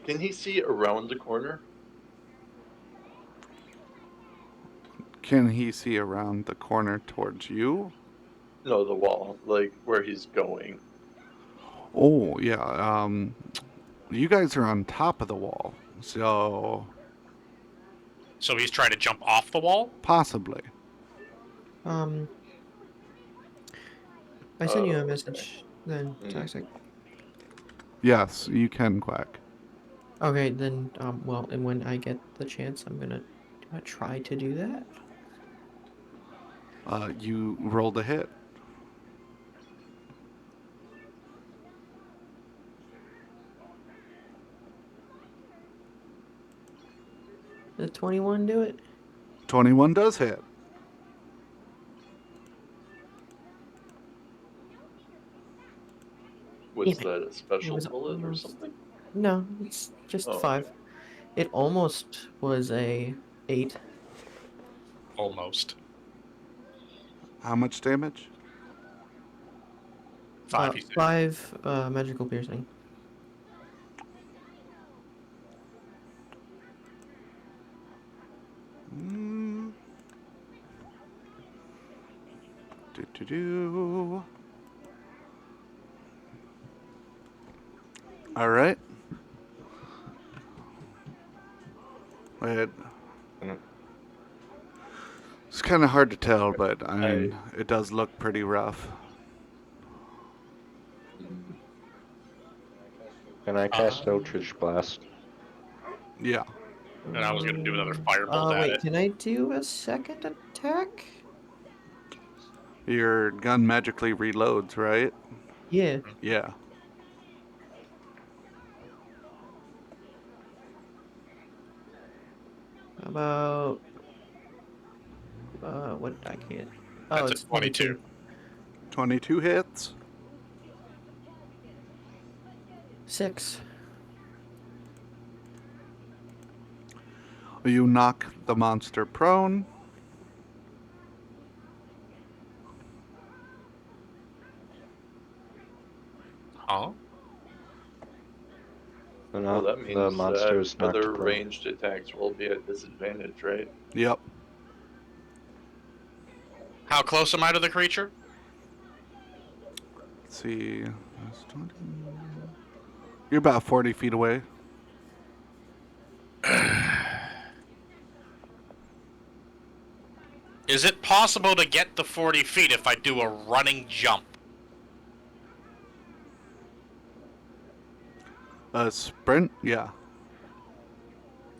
Can he see around the corner? Can he see around the corner towards you? No, the wall, like where he's going. Oh, yeah. You guys are on top of the wall, so So he's trying to jump off the wall. possibly. Um, I send you a Okay. message then, Mm. Toxic. Yes, you can quack. Okay, then, well, and when I get the chance, I'm gonna try to do that. You rolled a hit. Did 21 do it? 21 does hit. Was Damn it. that a It special was bullet or almost. something? No, it's just Oh, 5. okay. It almost was a 8. Almost How much damage? 5. You said. 5 magical piercing. Mm. Do. All right. It, Mm, it's kind of hard to tell, but I I mean, it does look pretty rough. mm, Can I cast Eldritch Blast? Yeah. And I was gonna do another firebolt at Wait, it. can I do a second attack? Your gun magically reloads, right? Yeah. Yeah. How about what I can't. Oh, That's a it's 22. 22. 22 hits. 6. You knock the monster prone. Huh? Well, that The means monster that is knocked other prone. ranged attacks will be at disadvantage, right? Yep. How close am I to the creature? Let's see. That's 20. You're about 40 feet away. Is it possible to get the 40 feet if I do a running jump? Sprint? Yeah.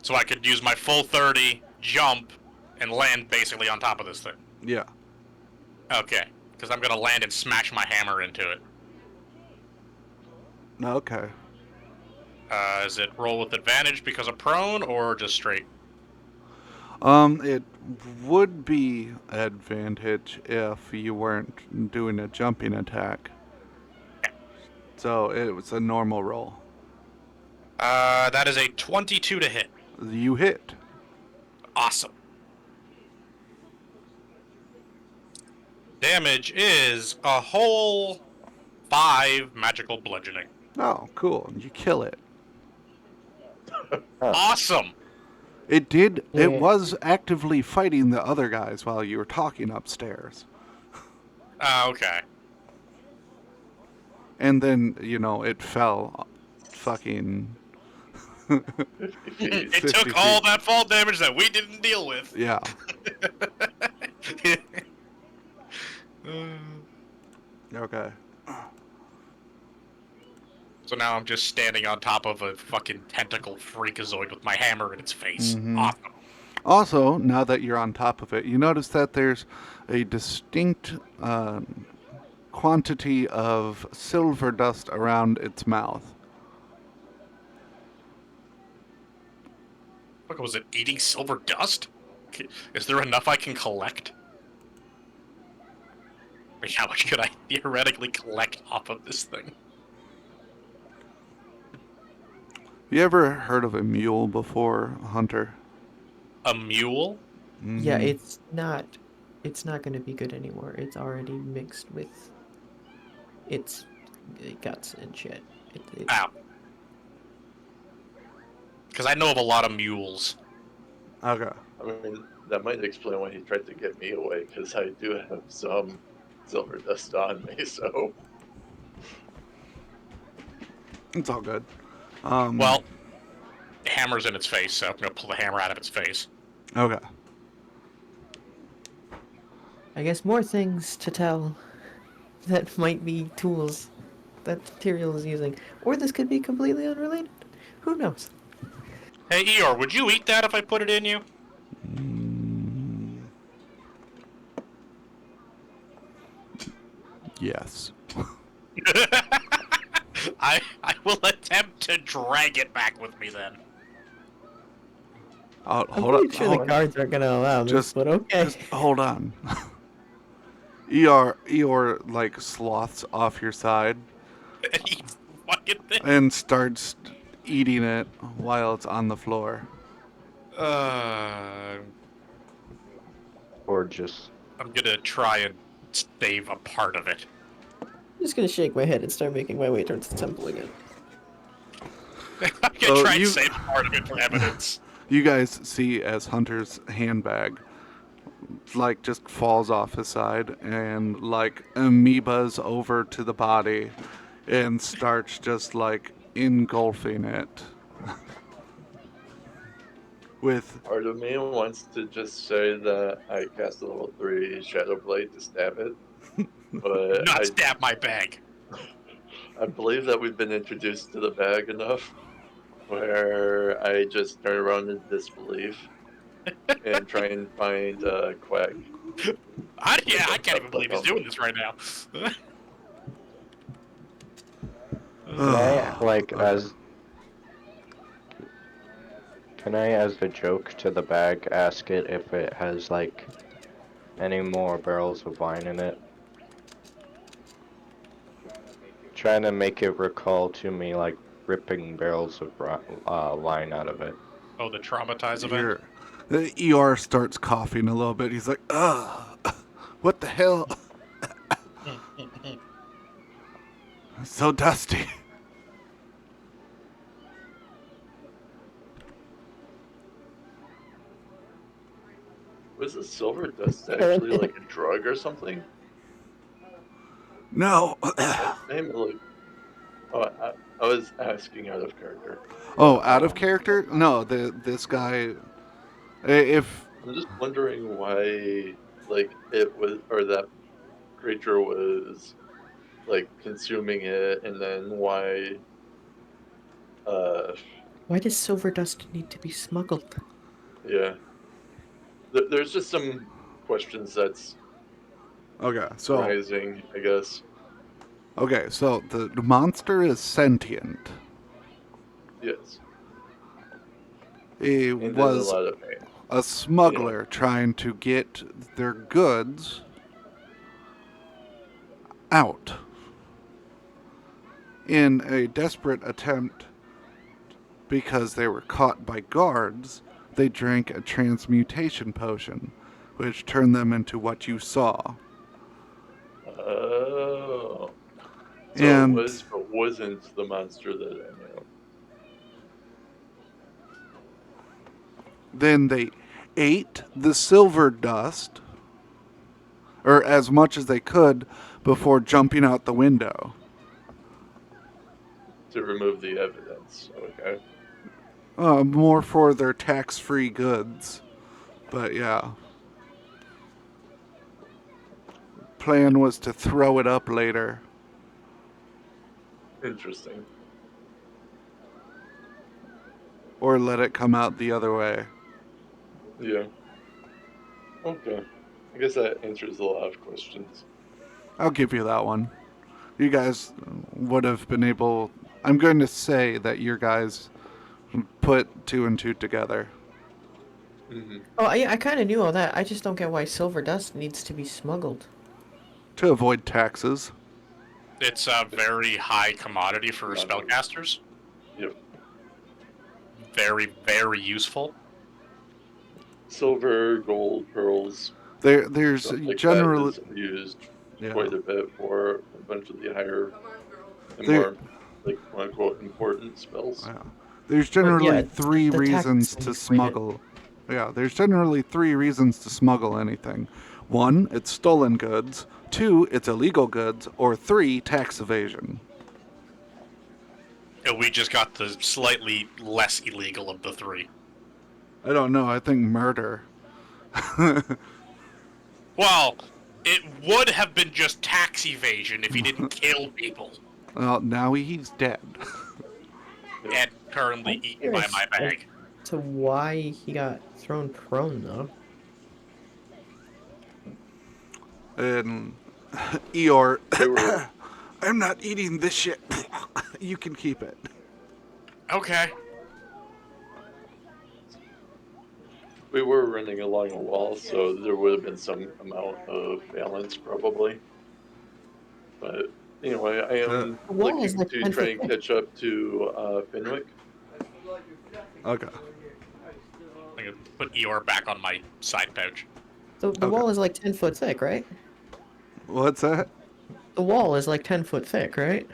So I could use my full 30, jump, and land basically on top of this thing. Yeah. Okay, because I'm going to land and smash my hammer into it. Okay. Is it roll with advantage because of prone, or just straight? It would be advantage if you weren't doing a jumping attack. So it was a normal roll. That is a 22 to hit. You hit. Awesome. Damage is a whole 5 magical bludgeoning. Oh, cool. You kill it. Awesome. It did. Yeah. It was actively fighting the other guys while you were talking upstairs. Okay. And then, it fell fucking. 50 feet. It 50 took feet. all that fall damage that we didn't deal with. Yeah. Okay. So now I'm just standing on top of a fucking tentacle freakazoid with my hammer in its face. Mhm. Awesome. Also, now that you're on top of it, you notice that there's a distinct quantity of silver dust around its mouth. Look, was it eating silver dust? Is there enough I can collect? Like, how much could I theoretically collect off of this thing? You ever heard of a mule before, Hunter? A mule? Yeah, Mhm. it's not going to be good anymore. It's already mixed with its guts and shit. Ow. Because I know of a lot of mules. Okay. I mean, that might explain why he tried to get me away, because I do have some silver dust on me, so. It's all good. Well, hammer's in its face, so I'm gonna pull the hammer out of its face. Okay. I guess more things to tell that might be tools that Tyrael is using. Or this could be completely unrelated. Who knows? Hey, Eeyore, would you eat that if I put it in you? Yes. I will attempt to drag it back with me then. I'm Hold on. pretty sure the guards aren't going to allow this, Just- but okay. Just hold on. Eeyore like sloths off your side And eats the fucking thing. and starts eating it while it's on the floor. Gorgeous. I'm gonna try and save a part of it. I'm just going to shake my head and start making my way towards the temple again. I'm gonna Oh, try and save a part of it for evidence. You guys see as Hunter's handbag like just falls off his side and like amoebas over to the body and starts just like engulfing it with Part of me wants to just say that I cast a level 3 Shadow Blade to stab it, but Not stab my bag. I believe that we've been introduced to the bag enough where I just turn around in disbelief and try and find Quack. I can't even believe he's doing this right now. Can I, like, Can I, as a joke to the bag, ask it if it has, like, any more barrels of wine in it? Trying to make it recall to me, like, ripping barrels of wine out of it. Oh, the traumatized event? the ER starts coughing a little bit. He's like, ugh, what the hell? It's so dusty. Was the silver dust actually like a drug or something? No. Name like, oh, I was asking out of character. Oh, out of character? No, this guy. If I'm just wondering why, like, it was, or that creature was, like, consuming it, and then why, uh, Why does silver dust need to be smuggled? yeah. There's just some questions that's okay, so the monster is sentient. Yes. He And in a was lot of pain. a smuggler trying to get their goods out. In a desperate attempt, because they were caught by guards, they drank a transmutation potion, which turned them into what you saw. Oh. So it And was, but wasn't the monster that I knew. then they ate the silver dust, or as much as they could, before jumping out the window. To remove the evidence. Okay. More for their tax-free goods. But yeah. Plan was to throw it up later. Interesting. Or let it come out the other way. Yeah. Okay. I guess that answers a lot of questions. I'll give you that one. You guys would have been able... I'm going to say that your guys put 2 and 2 together. Mm-hmm. Oh, I kind of knew all that. I just don't get why silver dust needs to be smuggled. To avoid taxes. It's a very high commodity for spellcasters. Yep. Very, very useful. Silver, gold, pearls. There's Stuff like generally... that is used Yeah. quite a bit for a bunch of the higher and There- more, like, quote unquote, important spells. Yeah. There's generally yeah, 3 the tax reasons when to you explain it. smuggle. Yeah, there's generally 3 reasons to smuggle anything. 1, it's stolen goods. 2, it's illegal goods. Or 3, tax evasion. We just got the slightly less illegal of the 3. I don't know. I think murder. Well, it would have been just tax evasion if he didn't kill people. Well, now he's dead. And currently I'm eaten by curious my bag. to why he got thrown prone, though. And Eeyore, They were I'm not eating this shit. You can keep it. Okay. we were running along a wall, so there would have been some amount of balance probably. But anyway, I am The wall looking is like to 10 try foot and thick. catch up to Fenwick. Okay. I'm gonna put Eeyore back on my side pouch. The Okay. wall is like 10 foot thick, right? What's that? The wall is like 10 foot thick, right?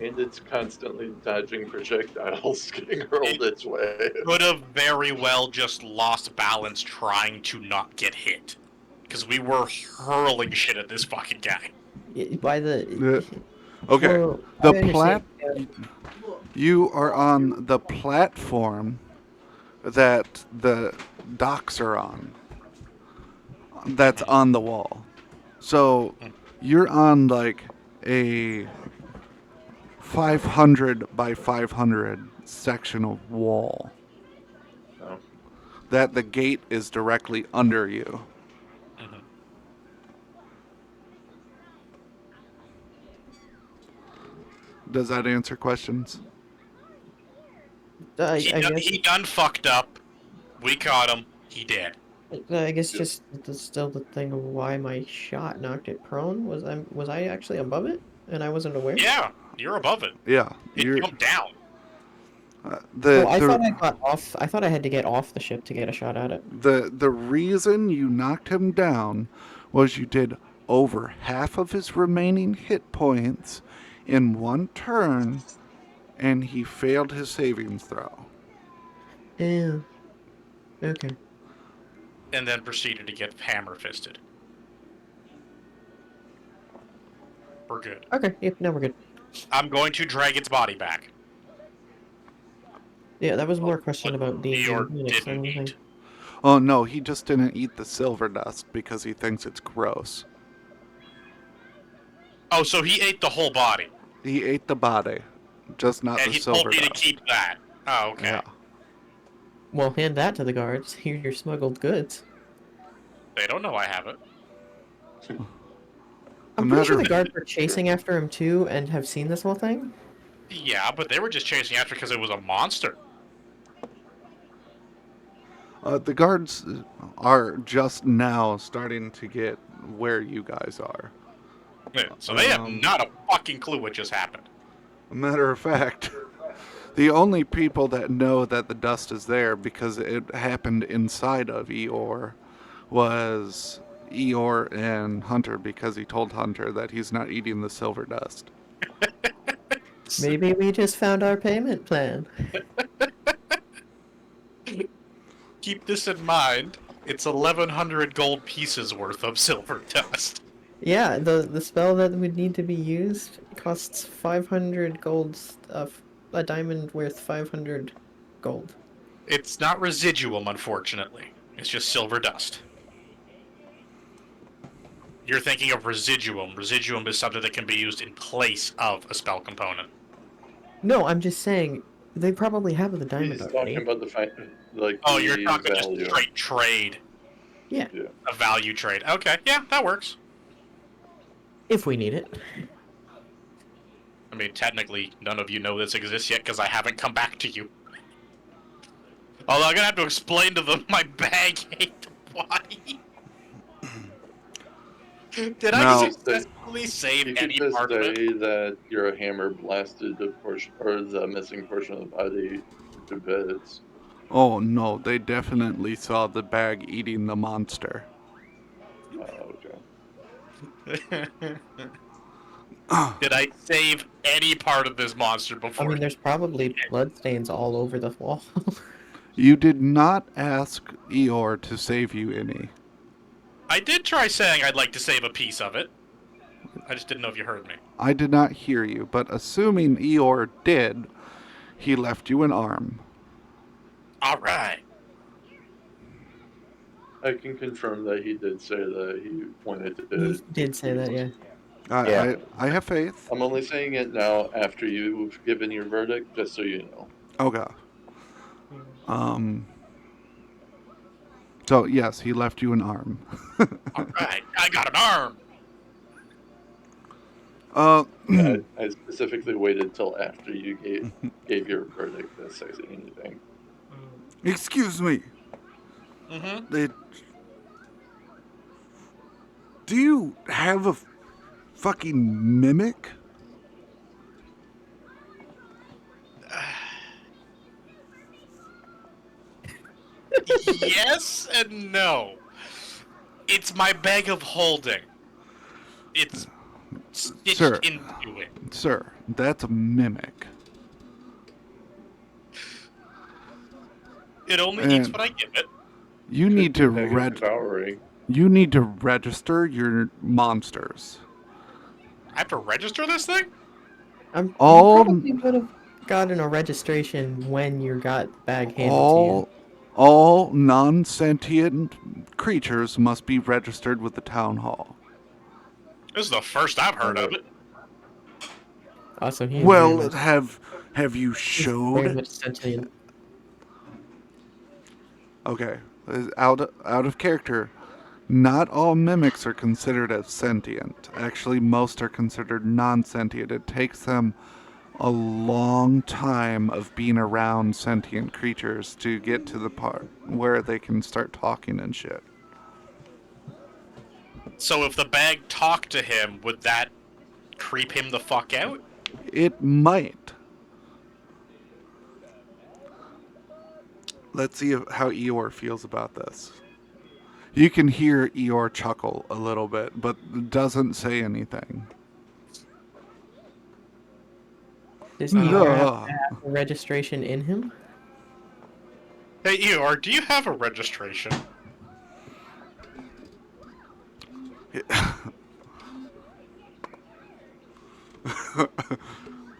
And it's constantly dodging projectiles getting hurled its way. Could have very well just lost balance trying to not get hit. Because we were hurling shit at this fucking guy. By the... Okay. Well, The I understand, You are on the platform that the docks are on. That's on the wall. So you're on like a 500 by 500 section of wall. Oh. That the gate is directly under you. Mhm. Does that answer questions? I guess, He done fucked up. We caught him. He dead. I guess Yeah. just still the thing of why my shot knocked it prone. Was I actually above it and I wasn't aware? Yeah, you're above it. Yeah. It You're jumped down. Oh, I thought I got off. I thought I had to get off the ship to get a shot at it. The reason you knocked him down was you did over half of his remaining hit points in one turn, and he failed his savings throw. Yeah. Okay. and then proceeded to get hammer-fisted. We're good. Okay, yeah, now we're good. I'm going to drag its body back. Yeah, that was more a question about D&D Eeyore mechanics than didn't anything. eat. Oh no, he just didn't eat the silver dust because he thinks it's gross. Oh, so he ate the whole body, He ate the body, just not and the he told silver me to dust. keep that. Oh, okay. Yeah. Well, hand that to the guards. Here's your smuggled goods. They don't know I have it. I'm No pretty sure matter- the guards were chasing after him too and have seen this whole thing. Yeah, but they were just chasing after because it was a monster. The guards are just now starting to get where you guys are. Yeah, so they have Um, not a fucking clue what just happened. A matter of fact, the only people that know that the dust is there because it happened inside of Eeyore was Eeyore and Hunter because he told Hunter that he's not eating the silver dust. Maybe we just found our payment plan. Keep this in mind. It's 1,100 gold pieces worth of silver dust. Yeah, the spell that would need to be used costs 500 gold, a diamond worth 500 gold. It's not residuum, unfortunately. It's just silver dust. You're thinking of residuum. Residuum is something that can be used in place of a spell component. No, I'm just saying, they probably have the diamond He's already. talking about the fact, like Oh, the you're talking value. just straight trade. Yeah, Yeah. A value trade. Okay, yeah, that works. if we need it. I mean, technically, none of you know this exists yet because I haven't come back to you. Although I'm gonna have to explain to them my bag ate the body. Did Now- I successfully save You any could just part of say it? that your hammer blasted the portion or the missing portion of the body to bits. Oh no, they definitely saw the bag eating the monster. Oh, okay. Did I save any part of this monster I before? mean, there's probably bloodstains all over the wall. You did not ask Eeyore to save you any. I did try saying I'd like to save a piece of it. I just didn't know if you heard me. I did not hear you, but assuming Eeyore did, he left you an arm. All right. I can confirm that he did say that he wanted He to. did say that, yeah. Yeah. I have faith. I'm only saying it now after you've given your verdict, just so you know. Okay. So yes, he left you an arm. All right. I got an arm. I specifically waited till after you gave your verdict to say anything. Excuse me. Mm-hmm. Do you have a fucking mimic? Yes and no. It's my bag of holding. It's stitched Sir. into it. Sir, that's a mimic. It only eats And- what I give it. You need to Negative devouring. You need to register your monsters. I have to register this thing? You All- probably would have gotten a registration when you got bag handed to All non-sentient creatures must be registered with the town hall. This is the first I've heard of it. you. Also, he is Well, very much- have you he's very showed? much sentient. Okay, out of character. Not all mimics are considered as sentient. Actually, most are considered non-sentient. It takes them a long time of being around sentient creatures to get to the part where they can start talking and shit. So if the bag talked to him, would that creep him the fuck out? It might. Let's see how Eeyore feels about this. You can hear Eeyore chuckle a little bit, but doesn't say anything. Does he have Ugh. to have a registration in him? Hey, Eeyore, do you have a registration?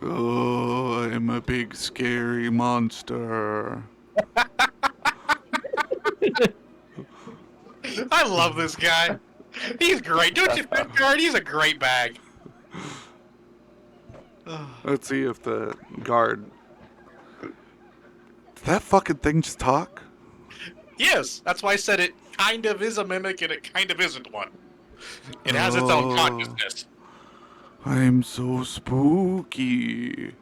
Oh, I'm a big scary monster. I love this guy. He's great. Don't you think, Guard? He's a great bag. Let's see if the guard. Did that fucking thing just talk? Yes, that's why I said it kind of is a mimic and it kind of isn't one. It has its own consciousness. I'm so spooky.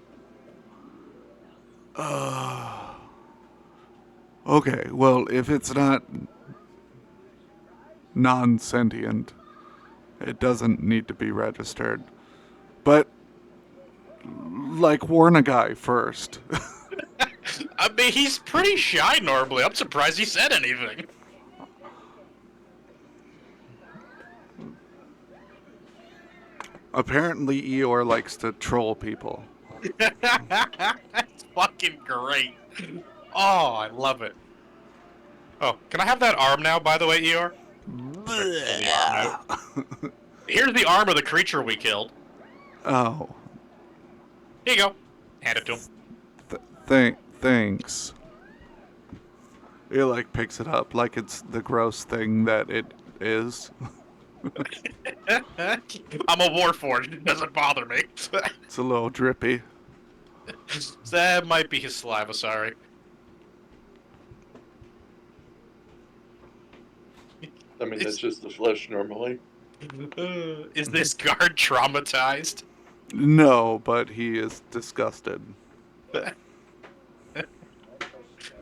Okay, well, if it's not non-sentient, it doesn't need to be registered. But, like, warn a guy first. I mean, he's pretty shy normally. I'm surprised he said anything. Apparently, Eeyore likes to troll people. That's fucking great. Oh, I love it. Oh, can I have that arm now, by the way, Eeyore? Here's the arm of the creature we killed. Oh, Here you go. Hand it to him. thanks. He, like, picks it up like it's the gross thing that it is. I'm a warforged. It doesn't bother me. It's a little drippy. That might be his saliva, sorry. I mean, that's just the flesh normally. Is this guard traumatized? No, but he is disgusted. Can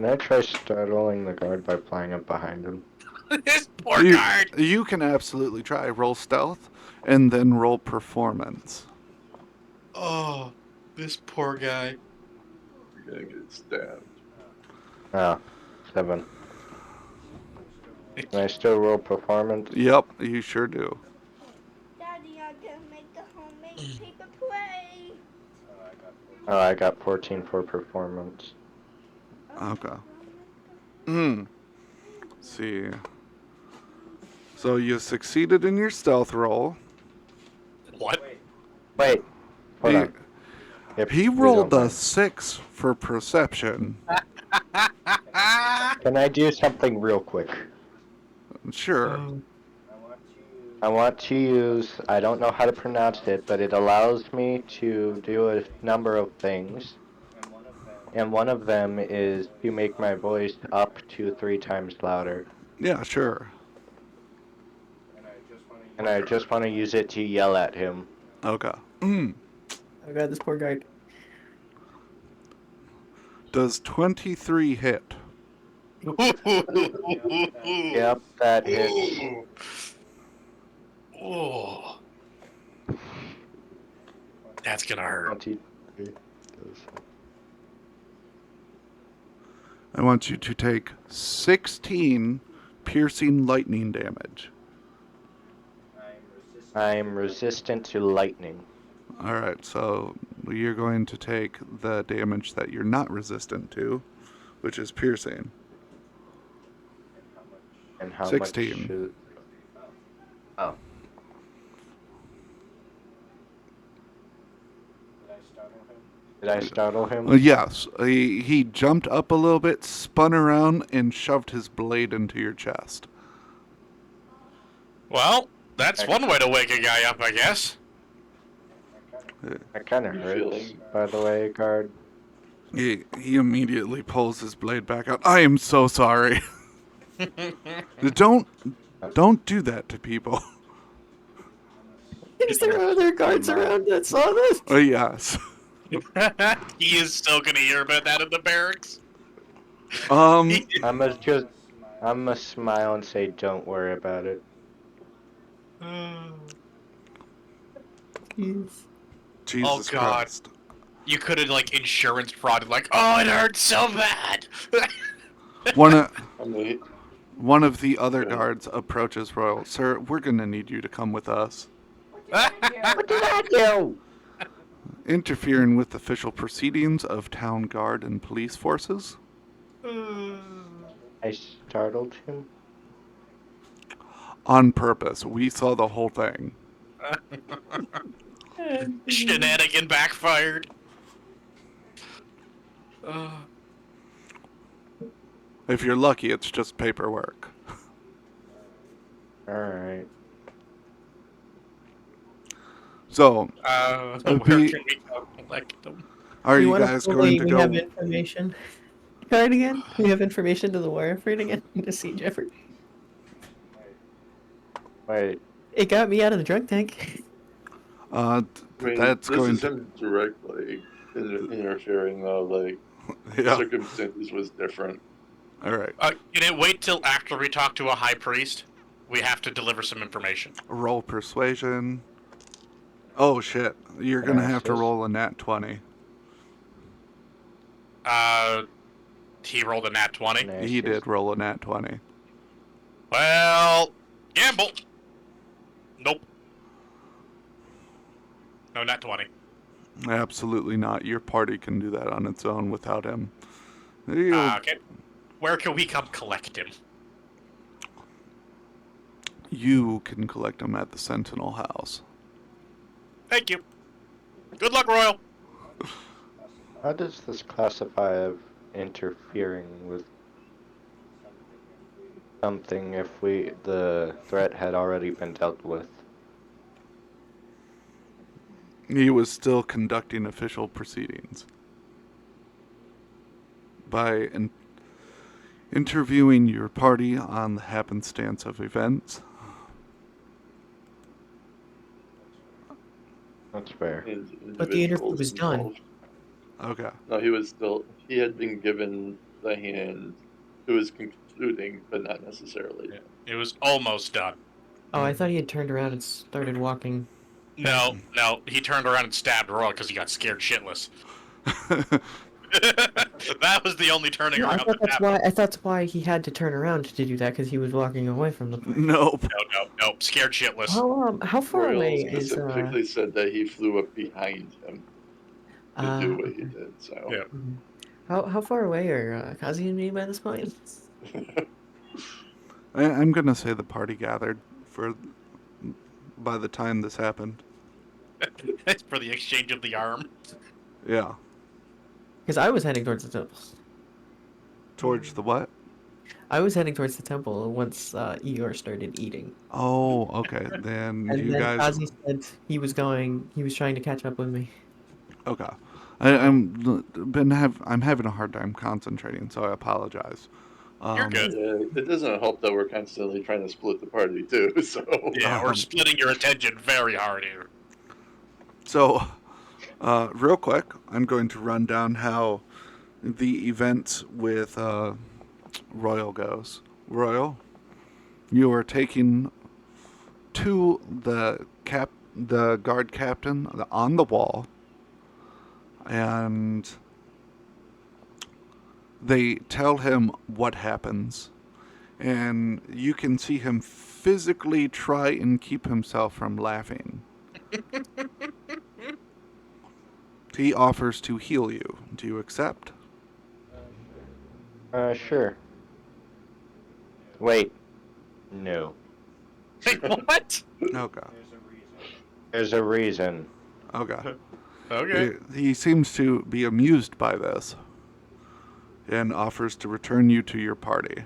I try startling the guard by flying up behind him? This poor You, guard. you can absolutely try. Roll stealth and then roll performance. Oh, this poor guy. You're gonna get stabbed. Ah, 7. Can I still roll performance? Yep, you sure do. Daddy, I'm gonna make the homemade paper plate. Oh, I got 14 for performance. Okay. Hmm. See. So you succeeded in your stealth roll. What? Wait, hold He, on. If he you rolled don't a mind. 6 for perception. Can I do something real quick? Sure. I want to use, I don't know how to pronounce it, but it allows me to do a number of things. And one of them is to make my voice up to 3 times louder. Yeah, sure. And I just want to use it to yell at him. Okay. Oh god, this poor guy. Does 23 hit? Yep, that hits. Oh. That's gonna hurt. 23. I want you to take 16 piercing lightning damage. I'm resistant to lightning. Alright, so you're going to take the damage that you're not resistant to, which is piercing. And how 16. much should... Oh. Did I startle him? Yes, he jumped up a little bit, spun around, and shoved his blade into your chest. Well, that's one way to wake a guy up, I guess. That kind of You hurts, feeling? by the way, guard. He immediately pulls his blade back out. I am so sorry. Don't do that to people. Is there other guards around that saw this? Oh yes. He is still gonna hear about that in the barracks. Um. I'm gonna smile and say, don't worry about it. Jeez. Jesus Oh, God. Christ. You could have like insurance fraud, like, oh, it hurts so bad. One of the other guards approaches Royal. Sir, we're gonna need you to come with us. What did I do? Interfering with official proceedings of town guard and police forces. I startled him. On purpose. We saw the whole thing. Shenanigan backfired. If you're lucky, it's just paperwork. Alright. So, Where Pete, can we go collect them? are We you want to guys pull going the to we have go? information card again? We have information to the war effort again to siege effort. Wait, It got me out of the drunk tank. I mean, That's this going is to. him directly interfering, though. Like, Yeah. circumstances was different. All right. Can it wait till after we talk to a high priest? We have to deliver some information. Roll persuasion. Oh shit! You're gonna have to Assist? roll a nat 20. He rolled a nat 20. Can I He assist? did roll a nat 20. Well, gamble. Nope. No, nat 20. Absolutely not. Your party can do that on its own without him. You- Okay. Where can we come collect him? You can collect him at the Sentinel House. Thank you. Good luck, Royal. How does this classify of interfering with something if the threat had already been dealt with? He was still conducting official proceedings. By interviewing your party on the happenstance of events. That's fair. And But the interview individuals was done. involved. Okay. No, he had been given the hand. It was concluding, but not necessarily. It was almost done. Oh, I thought he had turned around and started walking. No, he turned around and stabbed Royal because he got scared shitless. That was the only turning Yeah, I around thought that that's happened. why. I thought that's why he had to turn around to do that because he was walking away from the. Nope. No, scared shitless. How far Royal away is specifically said that he flew up behind him to do what he okay. did. So Yeah. Mhm. How far away are Kazi and me by this point? I'm gonna say the party gathered by the time this happened. It's for the exchange of the arm. Yeah. Because I was heading towards the temple. Towards the what? I was heading towards the temple once Eeyore started eating. Oh, okay. Then And you then guys. Kazi said he was trying to catch up with me. Okay. I'm having a hard time concentrating, so I apologize. You're good. yeah, it doesn't help that we're constantly trying to split the party too. So Yeah, we're splitting your attention very hard here. So, real quick, I'm going to run down how the event with Royal goes. Royal, you are taken to the guard captain on the wall, and they tell him what happens, and you can see him physically try and keep himself from laughing. He offers to heal you. Do you accept? Sure. Wait. No. Wait, what? Okay. There's a reason. Okay. Okay. He seems to be amused by this and offers to return you to your party.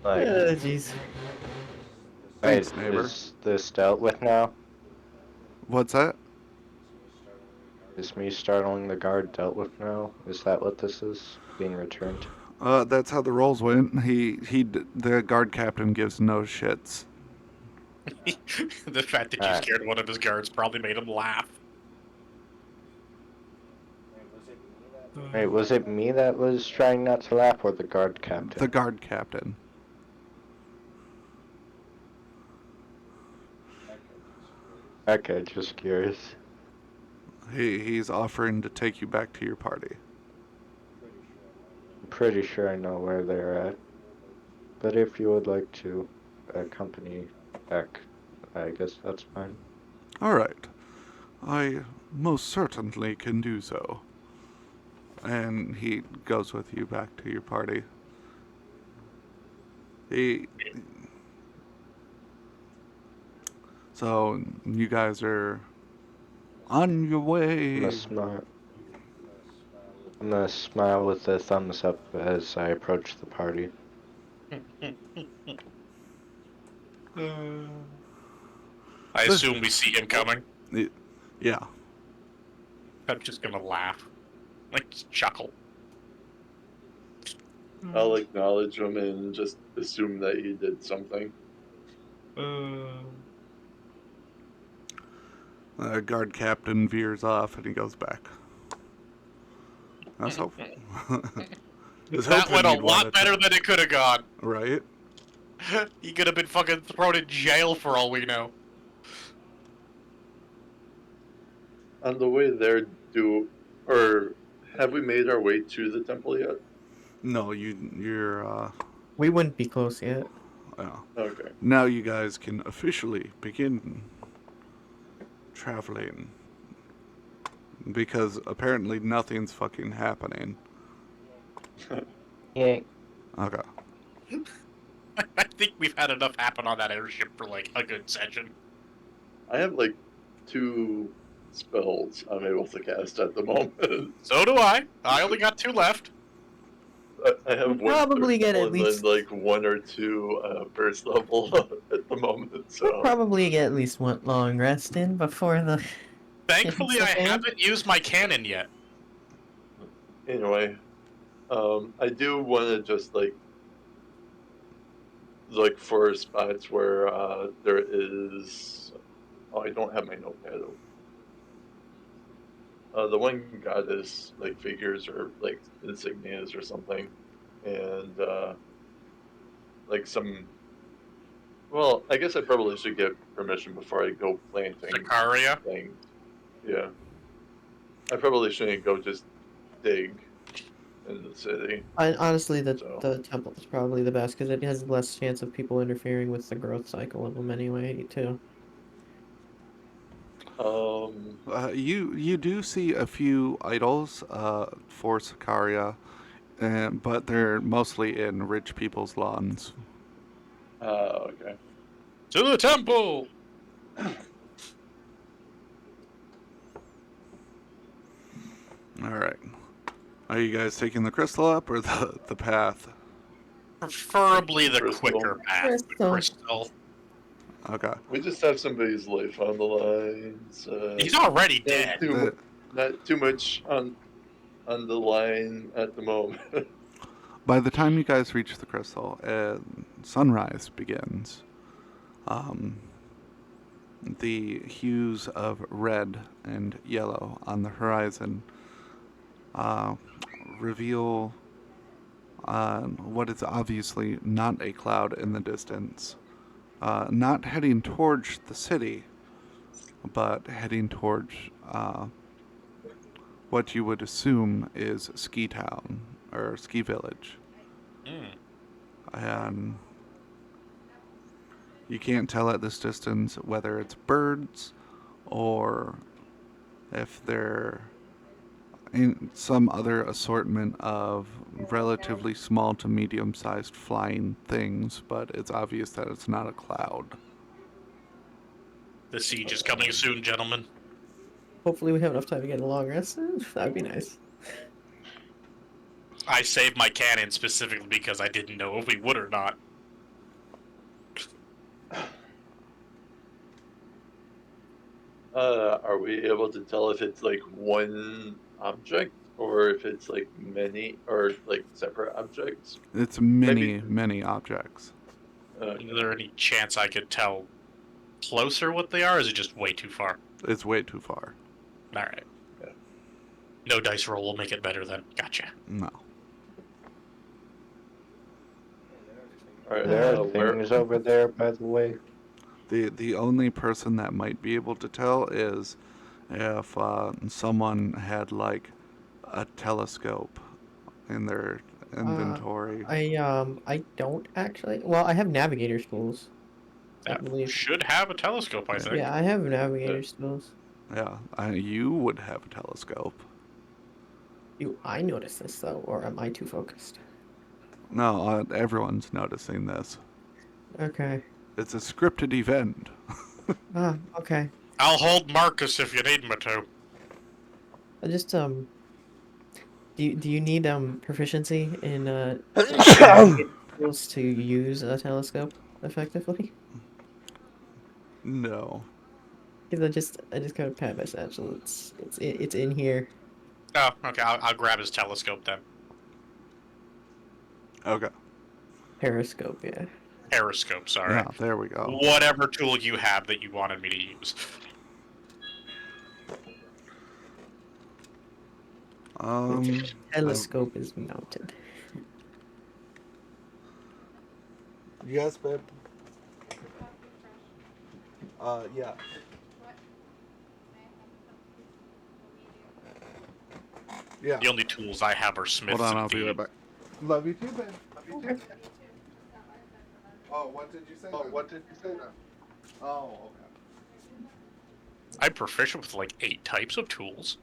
Like, Jeez. Thanks, wait, neighbor. is this dealt with now? What's that? Is me startling the guard dealt with now? Is that what this is? Being returned? That's how the rolls went. The guard captain gives no shits. The fact that you Alright. scared one of his guards probably made him laugh. Wait, was it me that was trying not to laugh or the guard captain? The guard captain. Okay, just curious. He's offering to take you back to your party. I'm pretty sure I know where they're at. But if you would like to accompany back, I guess that's fine. All right. I most certainly can do so. And he goes with you back to your party. He, so you guys are on your I'm way. gonna smile. I'm gonna smile with a thumbs up as I approach the party. I assume we see him coming. Yeah. I'm just gonna laugh. Like, just chuckle. I'll acknowledge him and just assume that he did something. Guard captain veers off and he goes back. That's hope. That went a lot better than it could have gone. Right? He could have been fucking thrown in jail for all we know. On the way there, have we made our way to the temple yet? No, you're We wouldn't be close yet. Okay. now you guys can officially begin traveling. Because apparently nothing's fucking happening. Yay. Okay. I think we've had enough happen on that airship for like a good session. I have like 2 spells I'm able to cast at the moment. So do I. I only got 2 left. I have We'll one probably third get at level and least- then like 1 or 2 first level at the moment. So Probably get at least one long rest in before the. Thankfully, Hits I the fan? haven't used my cannon yet. anyway, I do want to just like look for spots where there is. Oh, I don't have my notepad open. The one goddess like figures or like insignias or something, and like some. Well, I guess I probably should get permission before I go planting Sicaria. things. Yeah, I probably shouldn't go just dig in the city. Honestly, the So. temple is probably the best because it has less chance of people interfering with the growth cycle of them anyway, too. You do see a few idols for Sicaria, but they're mostly in rich people's lawns. Okay. To the temple! All right. Are you guys taking the crystal up or the path? Preferably the Crystal. quicker path. The crystal. Okay. We just have somebody's life on the lines. He's already Not dead. not too much on the line at the moment. By the time you guys reach the crystal, sunrise begins. The hues of red and yellow on the horizon reveal what is obviously not a cloud in the distance. Not heading towards the city, but heading towards what you would assume is Ski Town or Ski Village. And you can't tell at this distance whether it's birds or if they're in some other assortment of relatively small to medium-sized flying things, but it's obvious that it's not a cloud. The siege is coming soon, gentlemen. Hopefully, we have enough time to get a long rest in. That would be nice. I saved my cannon specifically because I didn't know if we would or not. Are we able to tell if it's like one object or if it's like many or like separate objects? It's many, Maybe- many objects. Is there any chance I could tell closer what they are, or is it just way too far? It's way too far. Alright. Yeah. No dice roll will make it better then. Gotcha. No. All right, There are where- things over there, by the way. The only person that might be able to tell is if someone had like a telescope in their inventory. I don't actually. Well, I have navigator schools. I That believe. should have a telescope, I think. Yeah, I have navigator schools. Yeah, you would have a telescope. Do I notice this though, or am I too focused? No, everyone's noticing this. Okay. It's a scripted event. Ah, okay. I'll hold Marcus if you need me to. I just do you need proficiency in tools to use a telescope effectively? No. Because I just gotta pat my satchel. It's in here. Oh, okay. I'll grab his telescope then. Okay. Periscope, yeah. Periscope, sorry. Yeah, there we go. Whatever tool you have that you wanted me to use. I, Telescope is mounted. yes, babe. Yeah. Yeah. The only tools I have are Smiths Hold on, and I'll be right thieves. back. Love you too, babe. Love you too. Oh, what did you say? Then? Oh, okay. I'm proficient with like 8 types of tools.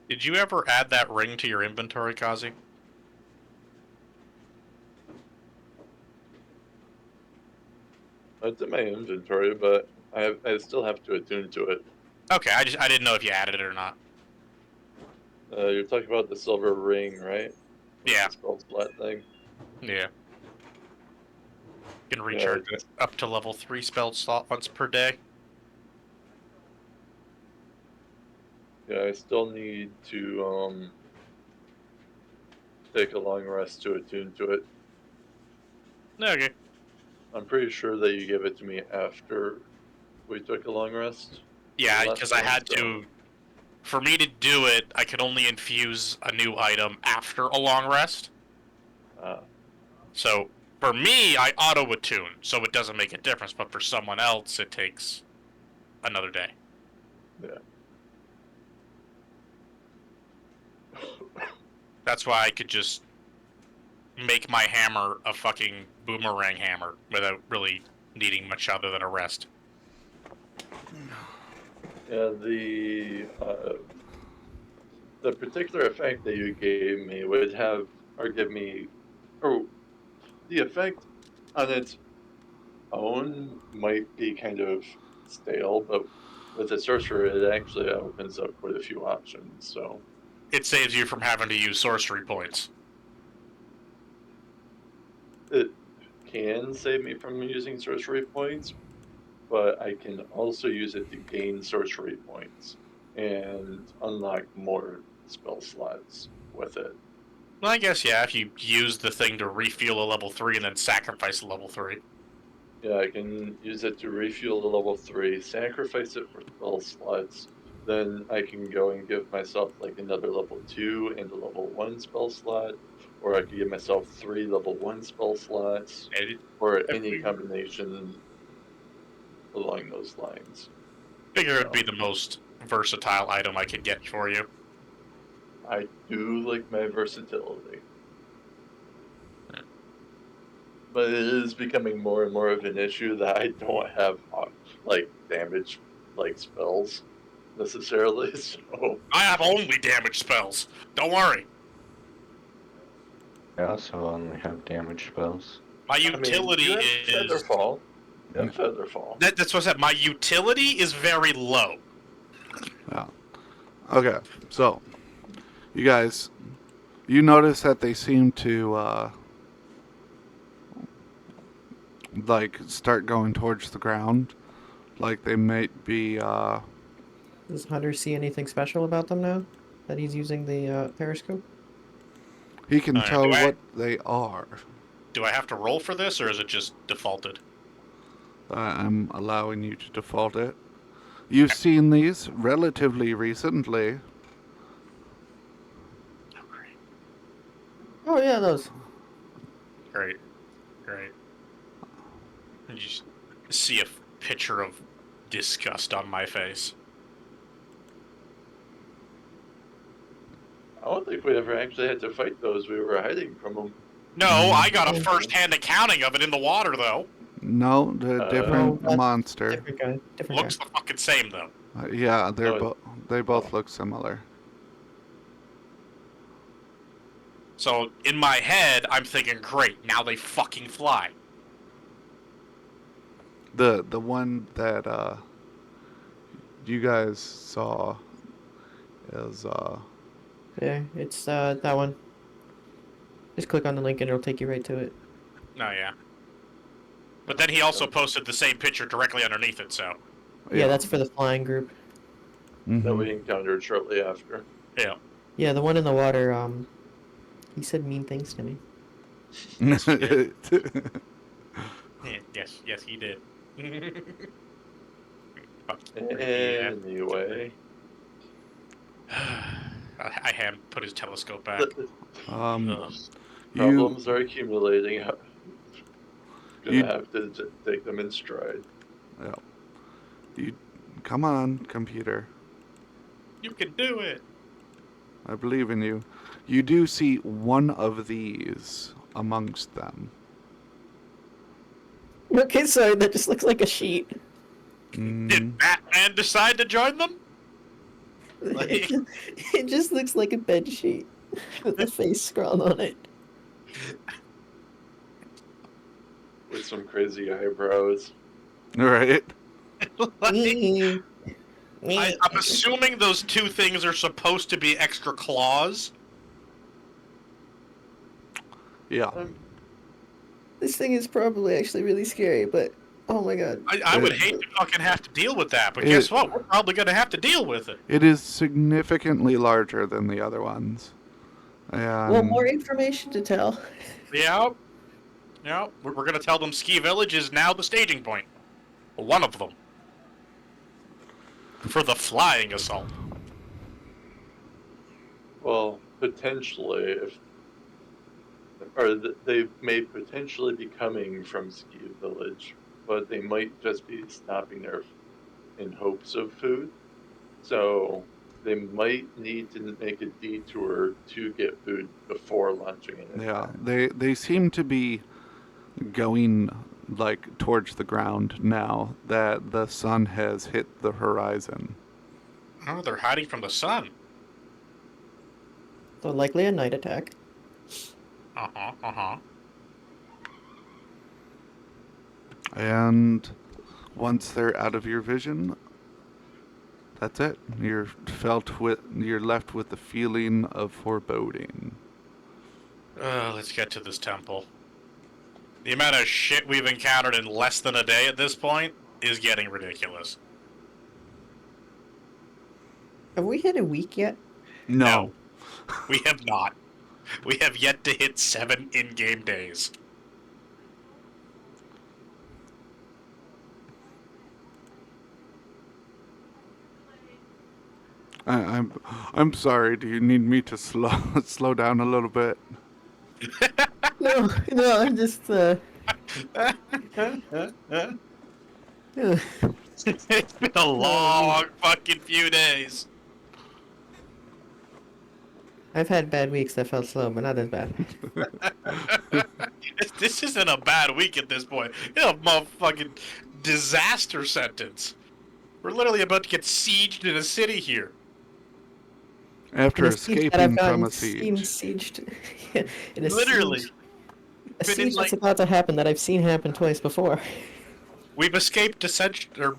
Did you ever add that ring to your inventory, Kazi? It's in my inventory, but I still have to attune to it. Okay, I didn't know if you added it or not. You're talking about the silver ring, right? Yeah. The spell slot thing. Yeah. You can Yeah, recharge it up to level 3 spell slot once per day. yeah. I still need to take a long rest to attune to it. Okay. I'm pretty sure that you gave it to me after we took a long rest. Yeah, last because I time, had so- to. For me to do it, I could only infuse a new item after a long rest. So for me, I auto attune, so it doesn't make a difference. But for someone else, it takes another day. Yeah. That's why I could just make my hammer a fucking boomerang hammer without really needing much other than a rest. Yeah, the particular effect that you gave me would have, or give me, or the effect on its own might be kind of stale, but with the sorcerer, it actually opens up quite a few options. So It saves you from having to use sorcery points. it can save me from using sorcery points, but I can also use it to gain sorcery points and unlock more spell slots with it. Well, I guess, yeah, if you use the thing to refuel a level 3 and then sacrifice a level 3. Yeah, I can use it to refuel the level 3, sacrifice it for spell slots, then I can go and give myself like another level 2 and a level 1 spell slot, or I could give myself 3 level 1 spell slots, or any combination along those lines. Figure it'd be the most versatile item I could get for you. I do like my versatility. But it is becoming more and more of an issue that I don't have like damage like spells necessarily. So I have only damage spells. Don't worry. I also only have damage spells. My I mean, utility you have is... Featherfall. You Yep. have Featherfall. That's what I said. My utility is very low. Yeah. Okay. So, you guys, you notice that they seem to like start going towards the ground, like they might be. Does Hunter see anything special about them now that he's using the periscope? He can Alright, tell what they are. do I have to roll for this, or is it just defaulted? I'm allowing you to default it. You've seen these relatively recently. Oh, great. Oh yeah, those. Great. Great. And you just see a picture of disgust on my face. I don't think we ever actually had to fight those. We were hiding from them. No, I got a first-hand accounting of it in the water, though. No, the No, different that's monster. Different guy. Different Looks the fucking same, though. Yeah, No, they both look similar. So, in my head, I'm thinking, great, now they fucking fly. The one that you guys saw is guy. Yeah, it's that one. Just click on the link and it'll take you right to it. Oh, yeah. But then he also posted the same picture directly underneath it, so... Yeah, that's for the flying group. that we encountered shortly after. Yeah. Yeah, the one in the water, he said mean things to me. Yes, he did. Yes, he did. Anyway. I had him put his telescope back. Ugh. Problems are accumulating. Gonna You- have to take them in stride. Yeah. You come on, computer. You can do it. I believe in you. You do see one of these amongst them. Okay, sorry, that just looks like a sheet. Did Batman decide to join them? Like- It just looks like a bed sheet with a face scrawled on it. With some crazy eyebrows. Right? Like, I'm assuming those two things are supposed to be extra claws. Yeah. This thing is probably actually really scary, but oh my god. I would hate to fucking have to deal with that, but It- guess what? We're probably going to have to deal with it. It is significantly larger than the other ones. And Well, more information to tell. Yeah. Yeah. We're going to tell them Ski Village is now the staging point. One of them. For the flying assault. Well, potentially, they may potentially be coming from Ski Village, but they might just be stopping there in hopes of food. So they might need to make a detour to get food before launching an yeah, attack. they seem to be going like towards the ground now that the sun has hit the horizon. Oh, they're hiding from the sun. So likely a night attack. Uh-huh. And once they're out of your vision, that's it. You're left with the feeling of foreboding. Let's get to this temple. The amount of shit we've encountered in less than a day at this point is getting ridiculous. Have we hit a week yet? No. We have not. We have yet to hit 7 in-game days. I'm sorry. Do you need me to slow down a little bit? No, I'm just It's been a long fucking few days. I've had bad weeks that felt slow, but not as bad. This isn't a bad week at this point. It's a motherfucking disaster sentence. We're literally about to get sieged in a city here. After In a siege that I've escaping from gotten a siege. sieged. In a Literally. siege, a Been in, siege that's like- about to happen that I've seen happen twice before. We've escaped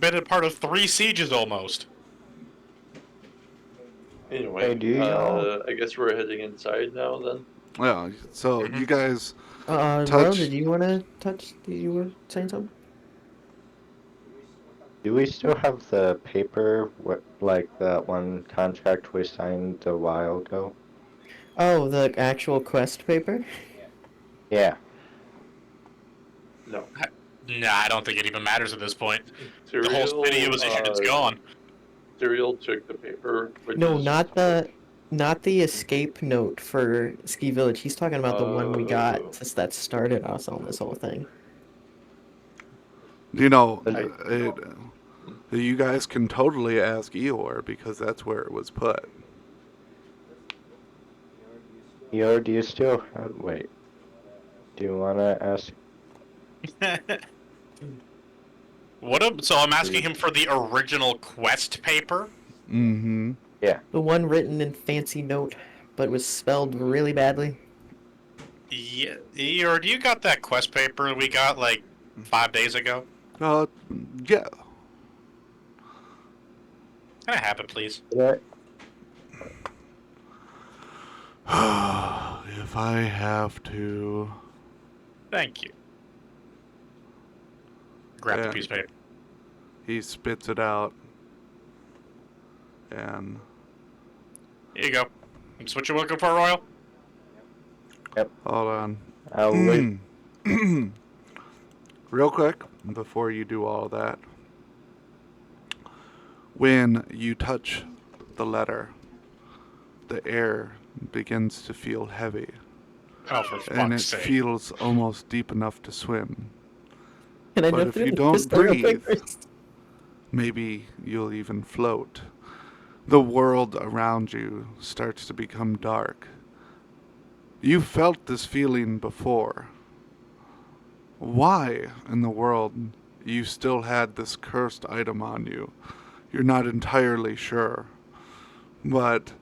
been a part of 3 sieges almost. Anyway, Hey, do you know- I guess we're heading inside now then. Yeah. So you guys, Royal, Touch. did you want to touch? You were saying something? Do we still have the paper, like that one contract we signed a while ago? Oh, the actual quest paper? Yeah. No. Nah, I don't think it even matters at this point. The whole city it was issued, it's gone. Tyrael took the paper. Which No, is- not the escape note for Ski Village. He's talking about the one we got Oh. since that started us on this whole thing. you know, I- You guys can totally ask Eeyore because that's where it was put. Or do you still wait? Do you wanna ask? So I'm asking him for the original quest paper. Mm-hmm. Yeah. The one written in fancy note, but was spelled really badly. Yeah, or do you got that quest paper we got like 5 days ago? Yeah. Can I have it, please? What? If I have to. Thank you. Grab the And piece of paper. he spits it out. And Here you go. That's what you're looking for, Royal? hold on. I'll wait. Real quick, before you do all that. When you touch the letter, the air begins to feel heavy. Oh, for And fuck's it sake. feels almost deep enough to swim. Can I But nip if through you the don't crystal real breathe, quick first? maybe you'll even float. The world around you starts to become dark. You felt this feeling before. Why in the world you still had this cursed item on you? You're not entirely sure. But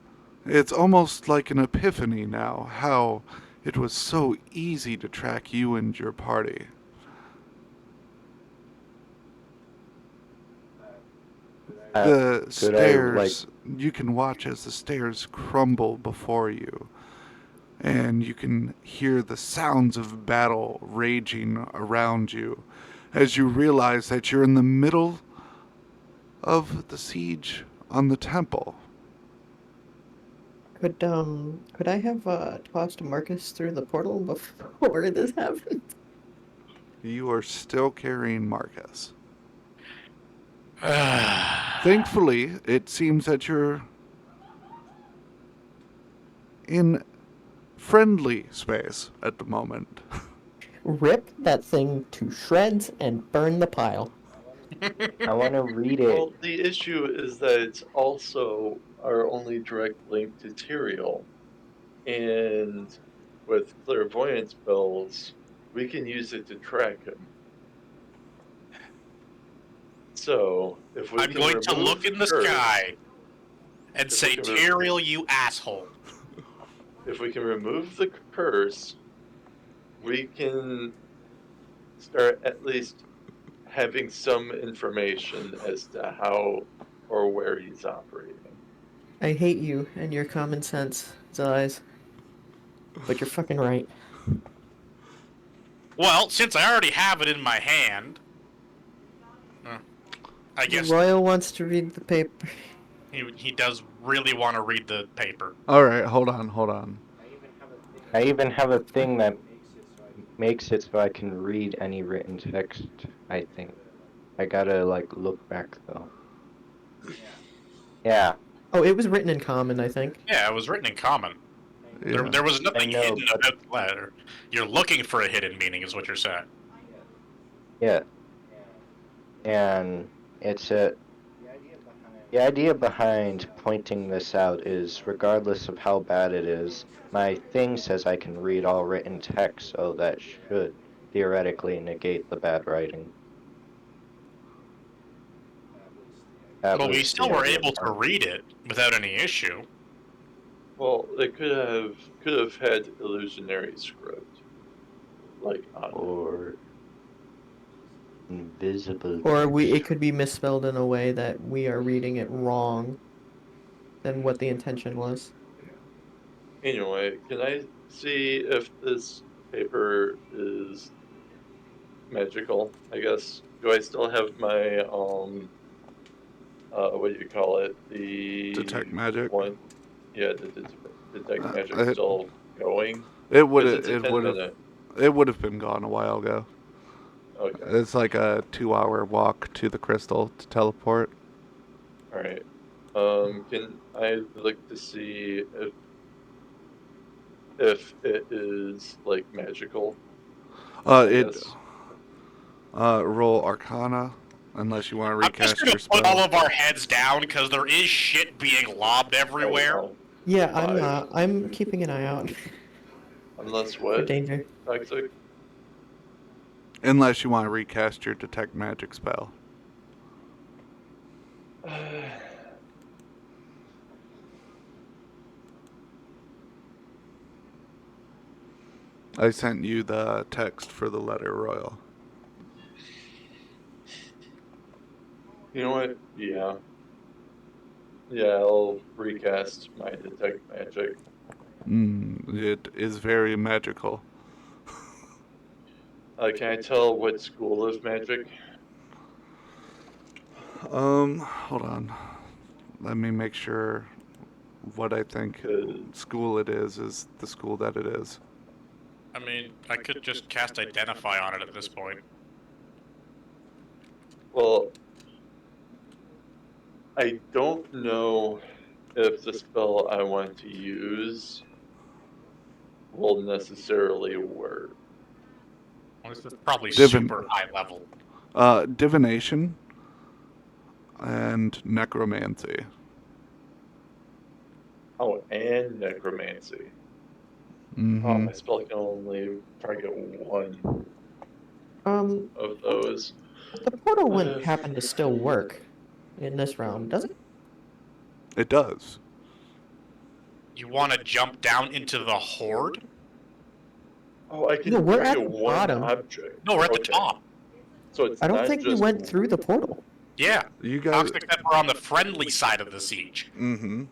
it's almost like an epiphany now, how it was so easy to track you and your party. The Could I like? stairs, you can watch as the stairs crumble before you, and you can hear the sounds of battle raging around you as you realize that you're in the middle of the siege on the temple. Could I have tossed Marcus through the portal before this happened? You are still carrying Marcus. Thankfully, Thankfully, it seems that you're in friendly space at the moment. Rip that thing to shreds and burn the pile. I want to read it. Well, the issue is that it's also our only direct link to Tyrael. And with clairvoyance spells, we can use it to track him. So, if we I'm can going to remove look the in the curse, sky and if we say, can Tyrael, you asshole. if we can remove the curse, we can start at least having some information as to how or where he's operating. I hate you and your common sense, Zais. But you're fucking right. Well, since I already have it in my hand, I guess Royal wants to read the paper. he does really want to read the paper. Alright, hold on. I even have a thing that makes it so I can read any written text. I think. I gotta like look back though. Yeah, Oh, it was written in common, I think. Yeah, it was written in common. Yeah. There was I nothing know, hidden but about the letter. You're looking for a hidden meaning, is what you're saying. yeah, and it's a. The idea behind pointing this out is, regardless of how bad it is, my thing says I can read all written text, so that should theoretically negate the bad writing. That Well, we was still the were idea able to behind read it without any issue. Well, they could have had illusionary script, like on it. or invisible Or it text. could be misspelled in a way that we are reading it wrong than what the intention was. Anyway, can I see if this paper is magical? I guess. Do I still have my what do you call it? Detect The magic. one, yeah, the detect magic It, still going? it would Because have it's a 10 it minute. would have been gone a while ago. Okay, It's like a 2-hour walk to the crystal to teleport. all right. Can I look to see if it is like magical? I It guess. roll Arcana. Unless you want to I'm just recast gonna your put all spell. of our heads down because there is shit being lobbed everywhere. Oh, Yeah, Five. I'm keeping an eye out Unless for what? danger. Toxic? Unless you want to recast your detect magic spell. I sent you the text for the letter royal. You know what? Yeah. Yeah, I'll recast my detect magic. It is very magical. Can I tell what school of magic? Hold on. Let me make sure what I think 'Cause- school it is the school that it is. I mean, I could just cast Identify on it at this point. well, I don't know if the spell I want to use will necessarily work. Well, this is probably Divin- super high level. Divination and necromancy. Oh, and necromancy. Oh, Mm-hmm. my spell can only target one Um, of those. the portal wouldn't happen to still work in this round, does it? It does. You want to jump down into the horde? Oh, I can No, we're at target the one bottom. object. No, we're at the Okay. top. So it's I don't not think we just went through the portal. Yeah. You guys. Toxic said we're on the friendly side of the siege. Mm-hmm.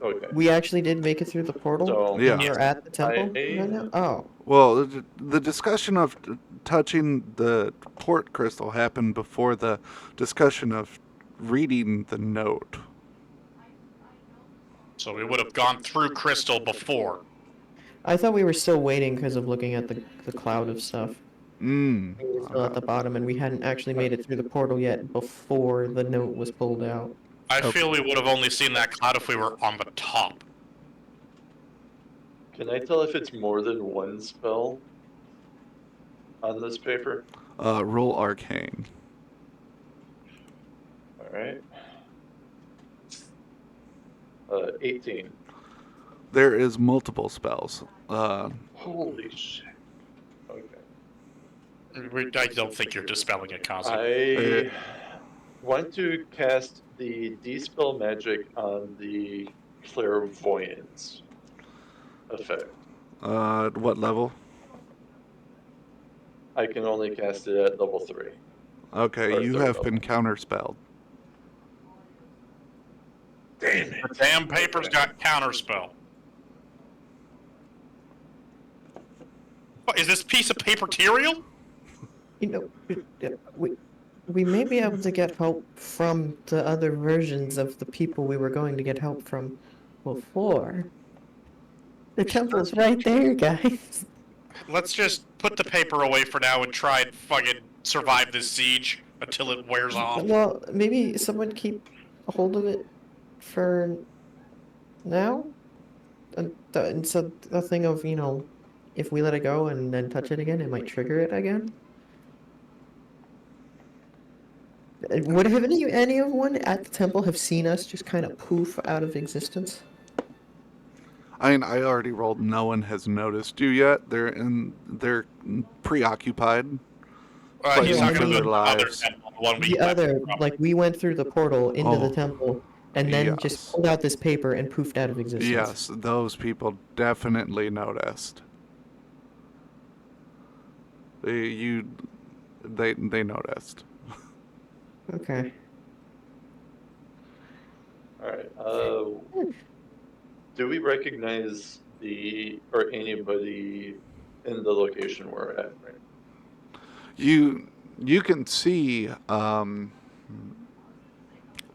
Okay. We actually did make it through the portal. So Yeah. And we're at the temple I- right now. Oh, Well, the discussion of touching the port crystal happened before the discussion of reading the note. So we would have gone through Crystal before. I thought we were still waiting because of looking at the cloud of stuff. Mm. We were still at the bottom, and we hadn't actually made it through the portal yet before the note was pulled out. I Okay. feel we would have only seen that cloud if we were on the top. Can I tell if it's more than one spell on this paper? Roll arcane. All right. 18. There is multiple spells. Holy shit. Okay. I don't think you're dispelling it, Kazi. I want to cast the Dispel magic on the clairvoyance effect. What level? I can only cast it at level 3. Okay, Or you third have been level. counterspelled. Damn it. The damn paper's got counterspell. What, is this piece of paper material? You know, we may be able to get help from the other versions of the people we were going to get help from before. The temple's right there, guys. Let's just put the paper away for now and try and fucking survive this siege until it wears off. Well, maybe someone keep a hold of it for now? And so the thing of, if we let it go and then touch it again, it might trigger it again? Would have anyone at the temple have seen us just kind of poof out of existence? I mean, I already rolled. No one has noticed you yet. They're preoccupied. He's Yeah, I talking mean- about the other lives. temple, the one we The left other, from. like, we went through the portal into the Oh, temple and then yes. just pulled out this paper and poofed out of existence. Yes, those people definitely noticed. They noticed. Okay. All right. Do we recognize anybody in the location we're at? Right? You can see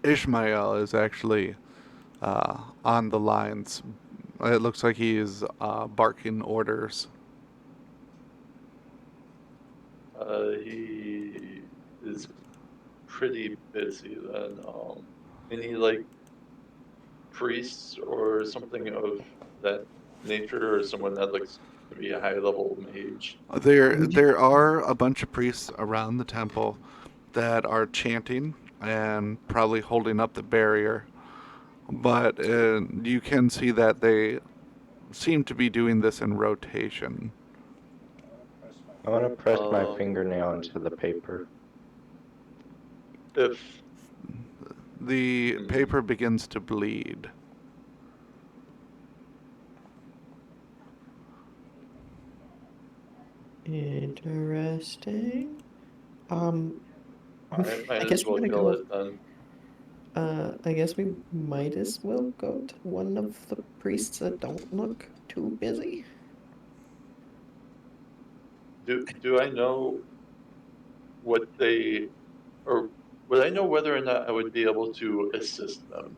Ishmael is actually on the lines. It looks like he is barking orders. He is pretty busy then. Any priests or something of that nature, or someone that looks to be a high level mage? There are a bunch of priests around the temple. that are chanting and probably holding up the barrier. But you can see that they seem to be doing this in rotation. I want to press my Um, fingernail into the paper. If The Hmm. paper begins to bleed. Interesting. I might I as guess we're well gonna kill go. it then. I guess we might as well go to one of the priests that don't look too busy. Do I know what they, or would I know whether or not I would be able to assist them?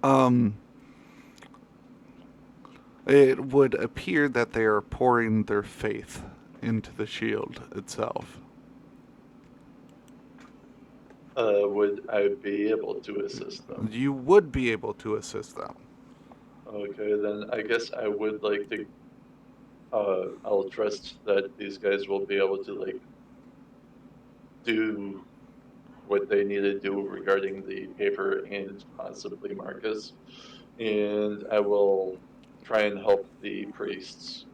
Um, it would appear that they are pouring their faith into the shield itself. Would I be able to assist them? You would be able to assist them. Okay, then I guess I would like to. I'll trust that these guys will be able to like do what they need to do regarding the paper and possibly Marcus, and I will try and help the priests.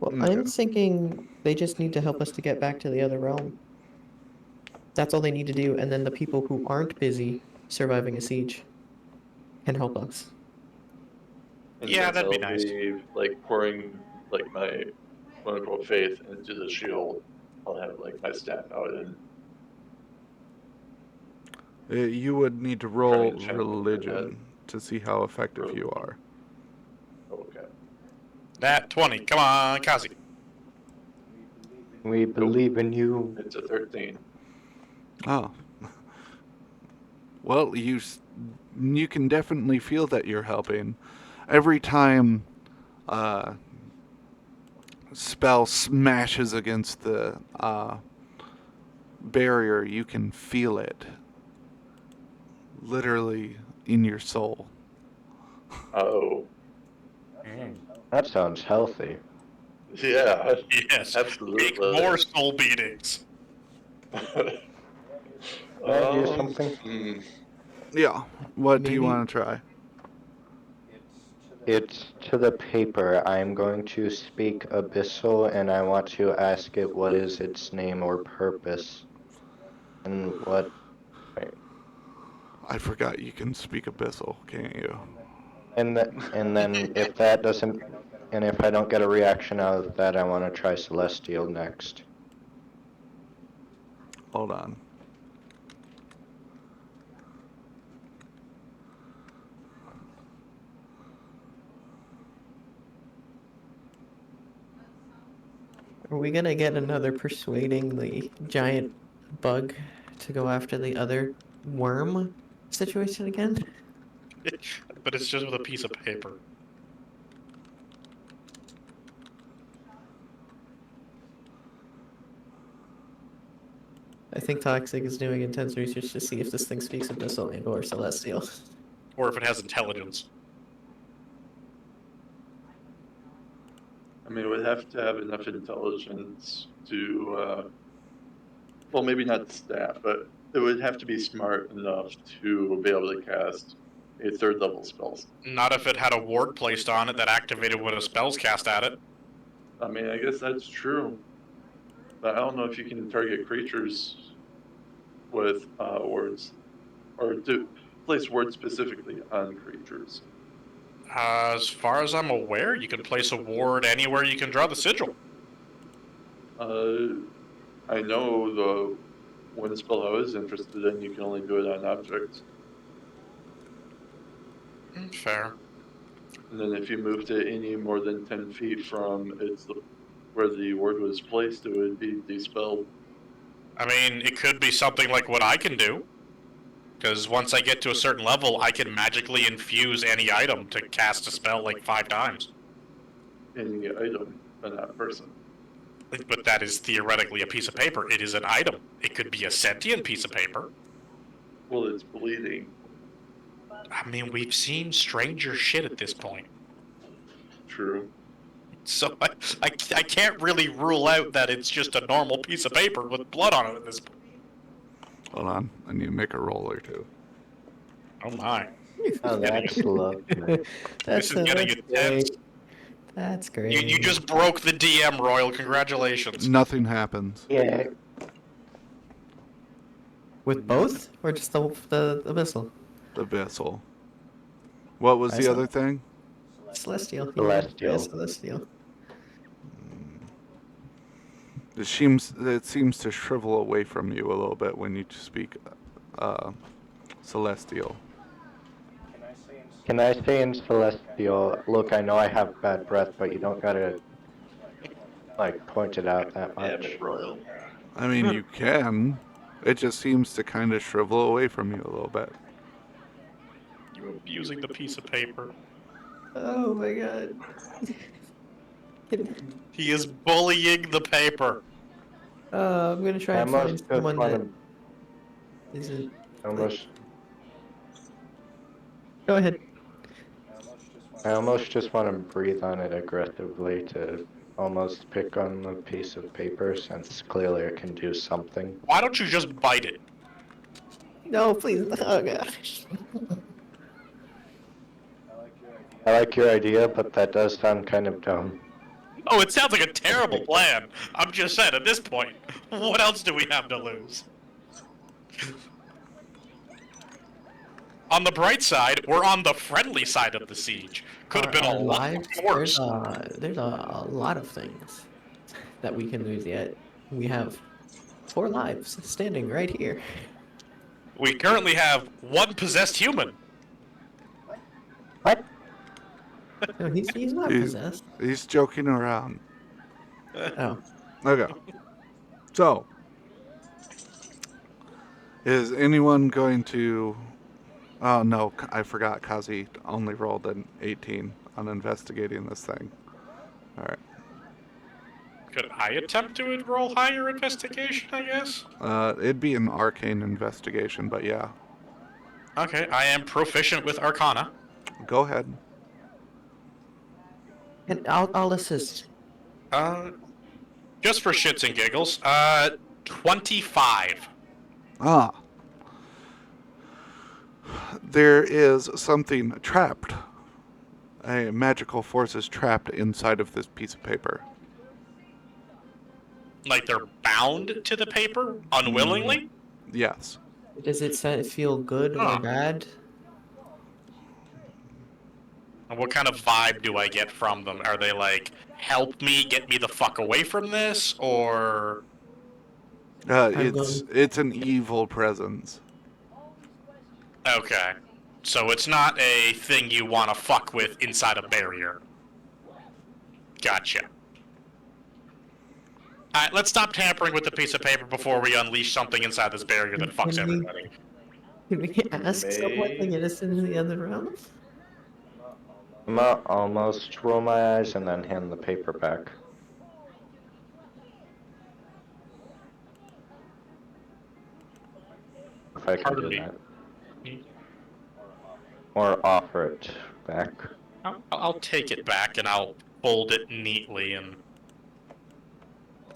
Well, Okay. I'm thinking they just need to help us to get back to the other realm. That's all they need to do, and then the people who aren't busy surviving a siege can help us. And Yeah, since that'd be I'll nice. be like pouring like my quote unquote faith into the shield, I'll have like my staff out and You would need to try roll and channel for that. religion to see how effective you Religion. are. Okay. That 20. Come on, Kazi. We believe in you. It's a 13. Oh. Well, you can definitely feel that you're helping. Every time spell smashes against the barrier, you can feel it literally in your soul. Oh, That sounds healthy. yeah, Yes. Make absolutely. more soul beatings. Can I do something? Yeah. What do you Maybe want to try? It's to the paper. I'm going to speak abyssal and I want to ask it what is its name or purpose. And what. Wait. I forgot you can speak abyssal, can't you? And then if that doesn't. And if I don't get a reaction out of that, I want to try celestial next. Hold on. are we gonna get another persuading the giant bug to go after the other worm situation again? But it's just with a piece of paper. I think Toxic is doing intense research to see if this thing speaks Abyssal and or Celestial. Or if it has intelligence. I mean, it would have to have enough intelligence to, well, maybe not the staff, but it would have to be smart enough to be able to cast a third level spell. Not if it had a ward placed on it that activated when a spell's cast at it. I mean, I guess that's true, but I don't know if you can target creatures with words or do place words specifically on creatures. As far as I'm aware, you can place a ward anywhere you can draw the sigil. I know the one spell I was interested in, you can only do it on objects. Fair. And then if you moved it any more than 10 feet from where the word was placed, it would be dispelled. I mean, it could be something like what I can do. Because once I get to a certain level, I can magically infuse any item to cast a spell like 5 times. Any item on that person. But that is theoretically a piece of paper. It is an item. It could be a sentient piece of paper. Well, it's bleeding. I mean, we've seen stranger shit at this point. True. So I can't really rule out that it's just a normal piece of paper with blood on it at this point. Hold on. I need to make a roll or two. Oh my. Oh, that's lovely. This is getting that's intense. great. That's great. You just broke the DM, Royal. Congratulations. Nothing happens. Yeah, With both, or just the missile? The vessel. What was I the saw- other thing? Celestial. Celestial. Yeah, celestial. It seems to shrivel away from you a little bit when you speak celestial. can I say in Celestial, look, I know I have bad breath, but you don't gotta, like, point it out that Damn much. it, Royal. I mean, you can. It just seems to kind of shrivel away from you a little bit. You're abusing the piece of paper. Oh my god. He is bullying the paper. I'm gonna try I and find almost just someone that wanna, isn't. almost, Go ahead. I almost just wanna breathe on it aggressively to almost pick on the piece of paper, since clearly it can do something. Why don't you just bite it? No, please. Oh gosh. I like your idea, but that does sound kind of dumb. Oh, it sounds like a terrible plan. I'm just saying, at this point, what else do we have to lose? On the bright side, we're on the friendly side of the siege. Could have been a Our lot lives, worse. there's a lot of things that we can lose yet. We have 4 lives standing right here. We currently have one possessed human. What? No, he's not He's- possessed. He's joking around. Oh. Okay. So, is anyone going to... Oh, no, I forgot. Kazi only rolled an 18 on investigating this thing. All right. Could I attempt to roll higher investigation, I guess? It'd be an arcane investigation, but yeah. Okay, I am proficient with Arcana. Go ahead. And I'll assist. Just for shits and giggles, 25. Ah. There is something trapped. A magical force is trapped inside of this piece of paper. Like they're bound to the paper unwillingly? Yes. Does it feel good Huh. or bad? And what kind of vibe do I get from them? Are they like, help me, get me the fuck away from this, or... It's an evil presence. Okay. So it's not a thing you want to fuck with inside a barrier. Gotcha. Alright, let's stop tampering with the piece of paper before we unleash something inside this barrier that fucks Can we- everybody. Can we ask someone to get us into the other room? I'm gonna almost roll my eyes and then hand the paper back. If I can Pardon do me. that. Or offer it back. I'll take it back and I'll fold it neatly and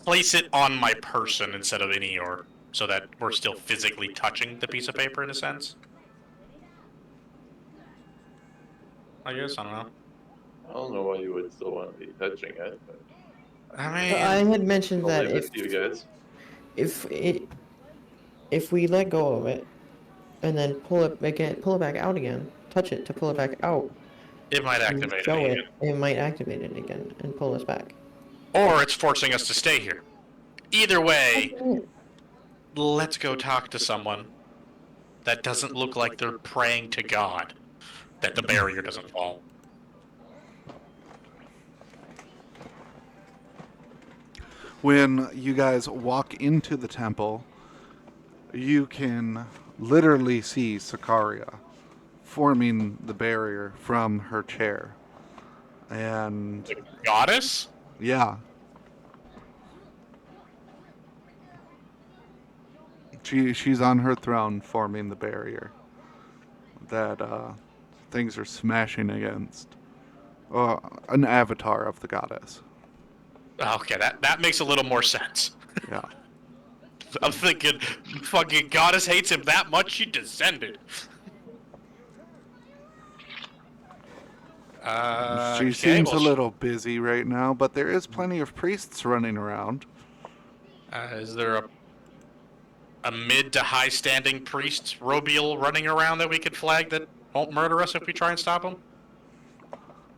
place it on my person instead of in Eeyore, so that we're still physically touching the piece of paper in a sense. I guess, I don't know. I don't know why you would still want to be touching it, but I I mean, had mentioned I'll that leave it to you guys. if we let go of it and then pull it back out again, touch it to pull it back out, it might and activate show it it, again. it might activate it again and pull us back. Or it's forcing us to stay here. Either way, let's go talk to someone that doesn't look like they're praying to God that the barrier doesn't fall. When you guys walk into the temple, you can literally see Sakaria forming the barrier from her chair. And The goddess? yeah. She's on her throne forming the barrier that things are smashing against. an avatar of the goddess. Okay, that makes a little more sense. Yeah. I'm thinking, fucking goddess hates him that much she descended. She Okay, seems well, a little busy right now, but there is plenty of priests running around. is there a mid to high standing priest Robiel running around that we could flag that won't murder us if we try and stop him?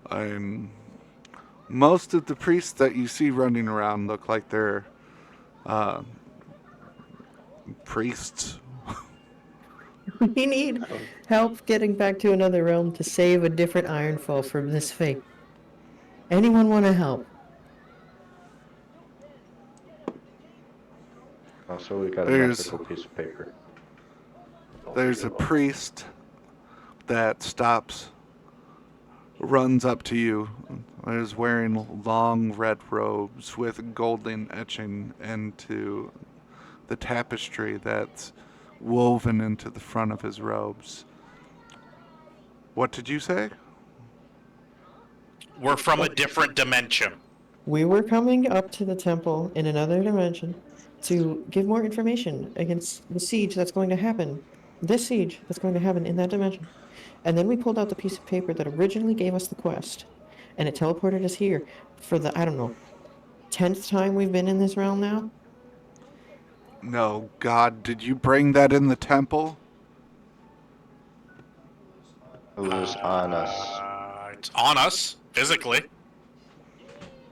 I'm most of the priests that you see running around look like they're uh, priests. We need help getting back to another realm to save a different Ironfall from this fate. Anyone want to help? Also, we got a There's magical piece of paper. there's a priest that runs up to you, is wearing long red robes with golden etching into the tapestry that's woven into the front of his robes. What did you say? We're from a different dimension. We were coming up to the temple in another dimension to give more information against the siege that's going to happen. This siege that's going to happen in that dimension. And then we pulled out the piece of paper that originally gave us the quest. And it teleported us here for the, I don't know, 10th time we've been in this realm now? No, God, did you bring that in the temple? It was on us. It's on us, physically.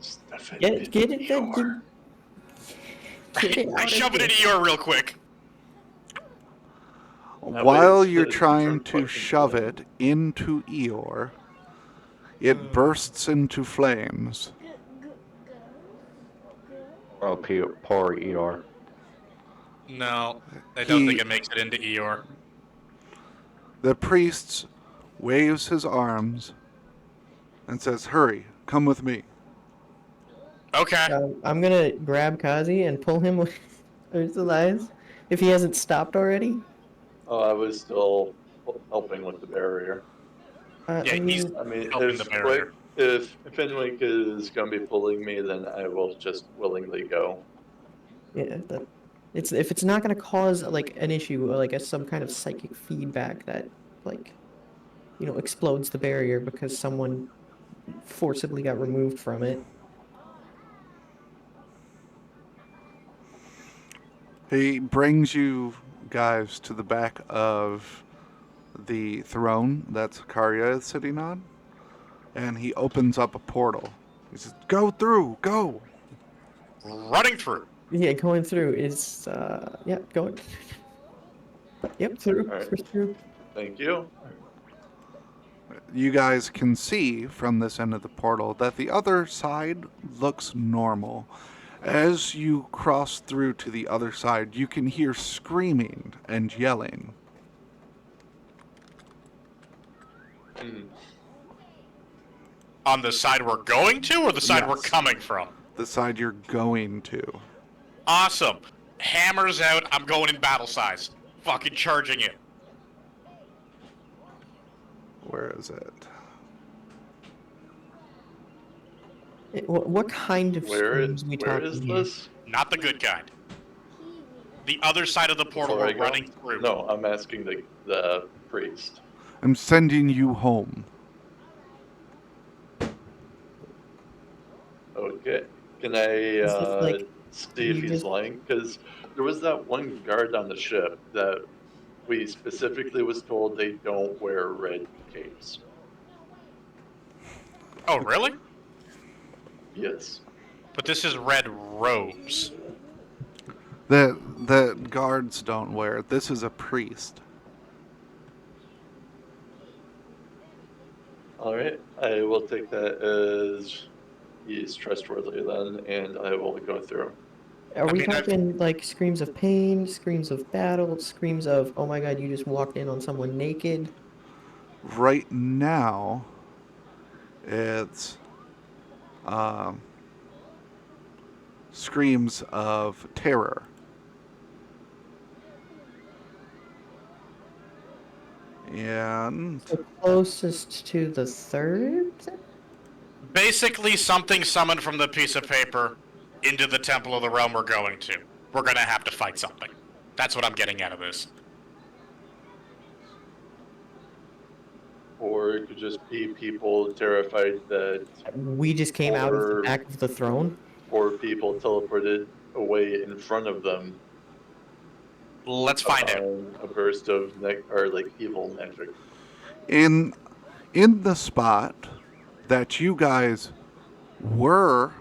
Stuff it Get in it, that your- get it I out shove of it here. into you real quick. While it's you're a trying different to fucking shove thing. it into Eeyore, it bursts into flames. Oh, poor Eeyore. No, I don't He- think it makes it into Eeyore. The priest waves his arms and says, "Hurry, come with me." Okay. I'm gonna grab Kazi and pull him with Ursula's if he hasn't stopped already. Oh, I was still helping with the barrier. Yeah, I he's mean, I mean, helping the if barrier. if Fenwick is going to be pulling me, then I will just willingly go. yeah, that it's if it's not gonna cause like an issue or like some kind of psychic feedback that like explodes the barrier because someone forcibly got removed from it. He brings you guys to the back of the throne that Zakaria is sitting on, and he opens up a portal. He says, "Go through, go!" Running through. Yeah, going through is yeah, going. Yep, through, All right, through. thank you. You guys can see from this end of the portal that the other side looks normal. As you cross through to the other side, you can hear screaming and yelling. Hmm. On the side we're going to, or the side we're Yes. coming from? The side you're going to. Awesome. Hammers out. I'm going in battle size. Fucking charging it. Where is it? What kind of screams we Where talking is here? this? Not the good kind. The other side of the portal Before I we're go? running through. No, I'm asking the priest. I'm sending you home. Okay, can I Is this like see if you he's just lying? Because there was that one guard on the ship that we specifically was told they don't wear red capes. Oh, really? Yes. But this is red robes. The guards don't wear it. This is a priest. All right, I will take that as he's trustworthy then, and I will go through. are we mean, I've- talking like screams of pain, screams of battle, screams of oh my god, you just walked in on someone naked? Right now, it's screams of terror. And The closest to the third? Basically, something summoned from the piece of paper into the Temple of the Realm we're going to. We're gonna have to fight something. That's what I'm getting out of this. Or it could just be people terrified that We just came out of the Or- back of the throne. or people teleported away in front of them Let's find out. on a burst of evil magic. In the spot that you guys were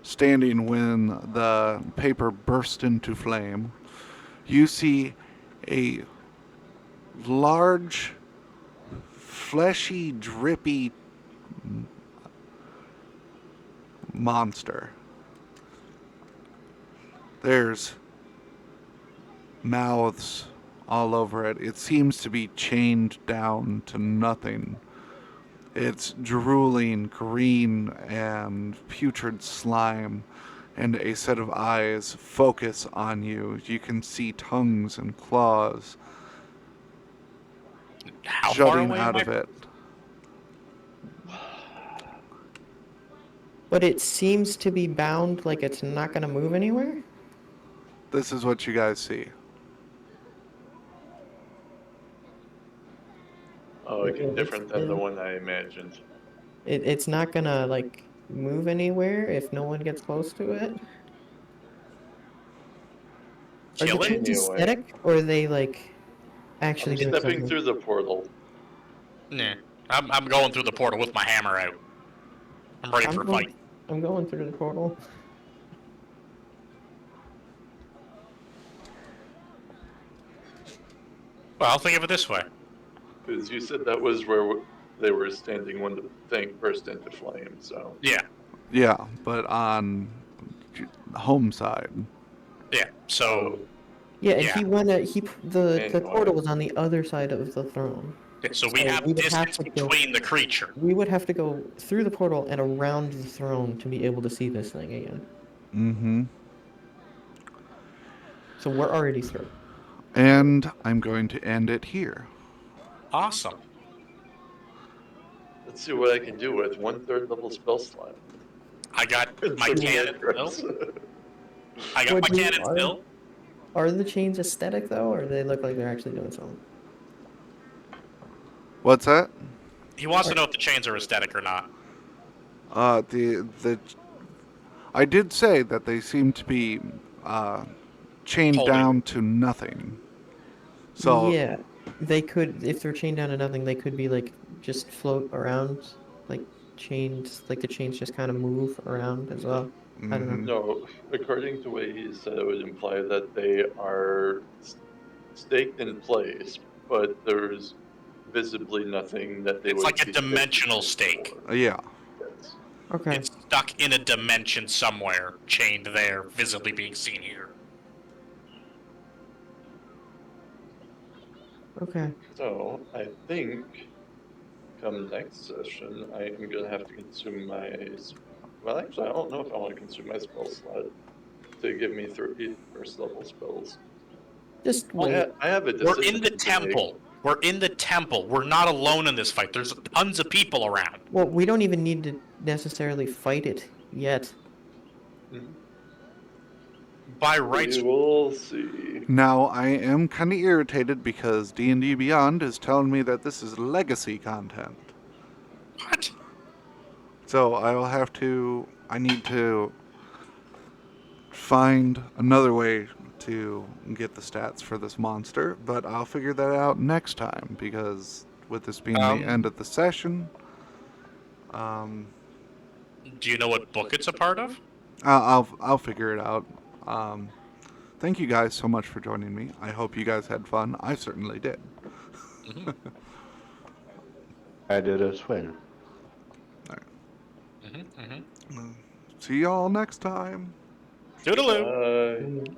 standing when the paper burst into flame, you see a large, fleshy, drippy monster. There's mouths all over it. It seems to be chained down to nothing. It's drooling green and putrid slime, and a set of eyes focus on you. You can see tongues and claws How far jutting away out am of I? it. But it seems to be bound, like it's not gonna move anywhere. This is what you guys see. Oh, okay, It's- different than the yeah. one I imagined. It's not gonna like move anywhere if no one gets close to it. Are the Kill it? chains Anyway. aesthetic, or are they like actually I'm doing stepping something? through the portal. Nah. I'm going through the portal with my hammer out. I'm ready for a fight. I'm going through the portal. Well, think of it this way. Because you said that was where they were standing when the thing burst into flame, so. Yeah. Yeah, but on the home side. Yeah. So, Yeah, and Yeah. the Anyway. portal was on the other side of the throne. so we So have we would have distance to go- between the creature. We would have to go through the portal and around the throne to be able to see this thing again. Mm-hmm. So we're already through. And I'm going to end it here. Awesome. Let's see what I can do with 1/3 level spell slot. I got my Some cannon macros. filled. I got What my do you- cannon filled. Are the chains aesthetic though, or they look like they're actually doing something? What's that? He wants to know if the chains are aesthetic or not. The I did say that they seem to be chained Holding. down to nothing. So yeah, they could, if they're chained down to nothing, they could be like just float around, like chains, like the chains just kind of move around as well. I don't know. No, according to the way he said, it would imply that they are staked in place, but there's visibly nothing that they It's would like a be dimensional staked stake. for. yeah. Yes. Okay. It's stuck in a dimension somewhere, chained there, visibly being seen here. Okay. So I think come next session, I am gonna have to consume my. Well, actually, I don't know if I want to consume my spell slot to give me 3 first level spells. Just wait. I have a We're in decision the to make. temple. We're in the temple. We're not alone in this fight. There's tons of people around. Well, we don't even need to necessarily fight it yet. By rights, We will see. Now I am kind of irritated because D&D Beyond is telling me that this is legacy content. what? So I need to find another way to get the stats for this monster, but I'll figure that out next time because with this being the end of the session, Do you know what book it's a part of? I'll figure it out. Thank you guys so much for joining me. I hope you guys had fun. I certainly did. I did as well. See y'all next time. Toodaloo. Uh,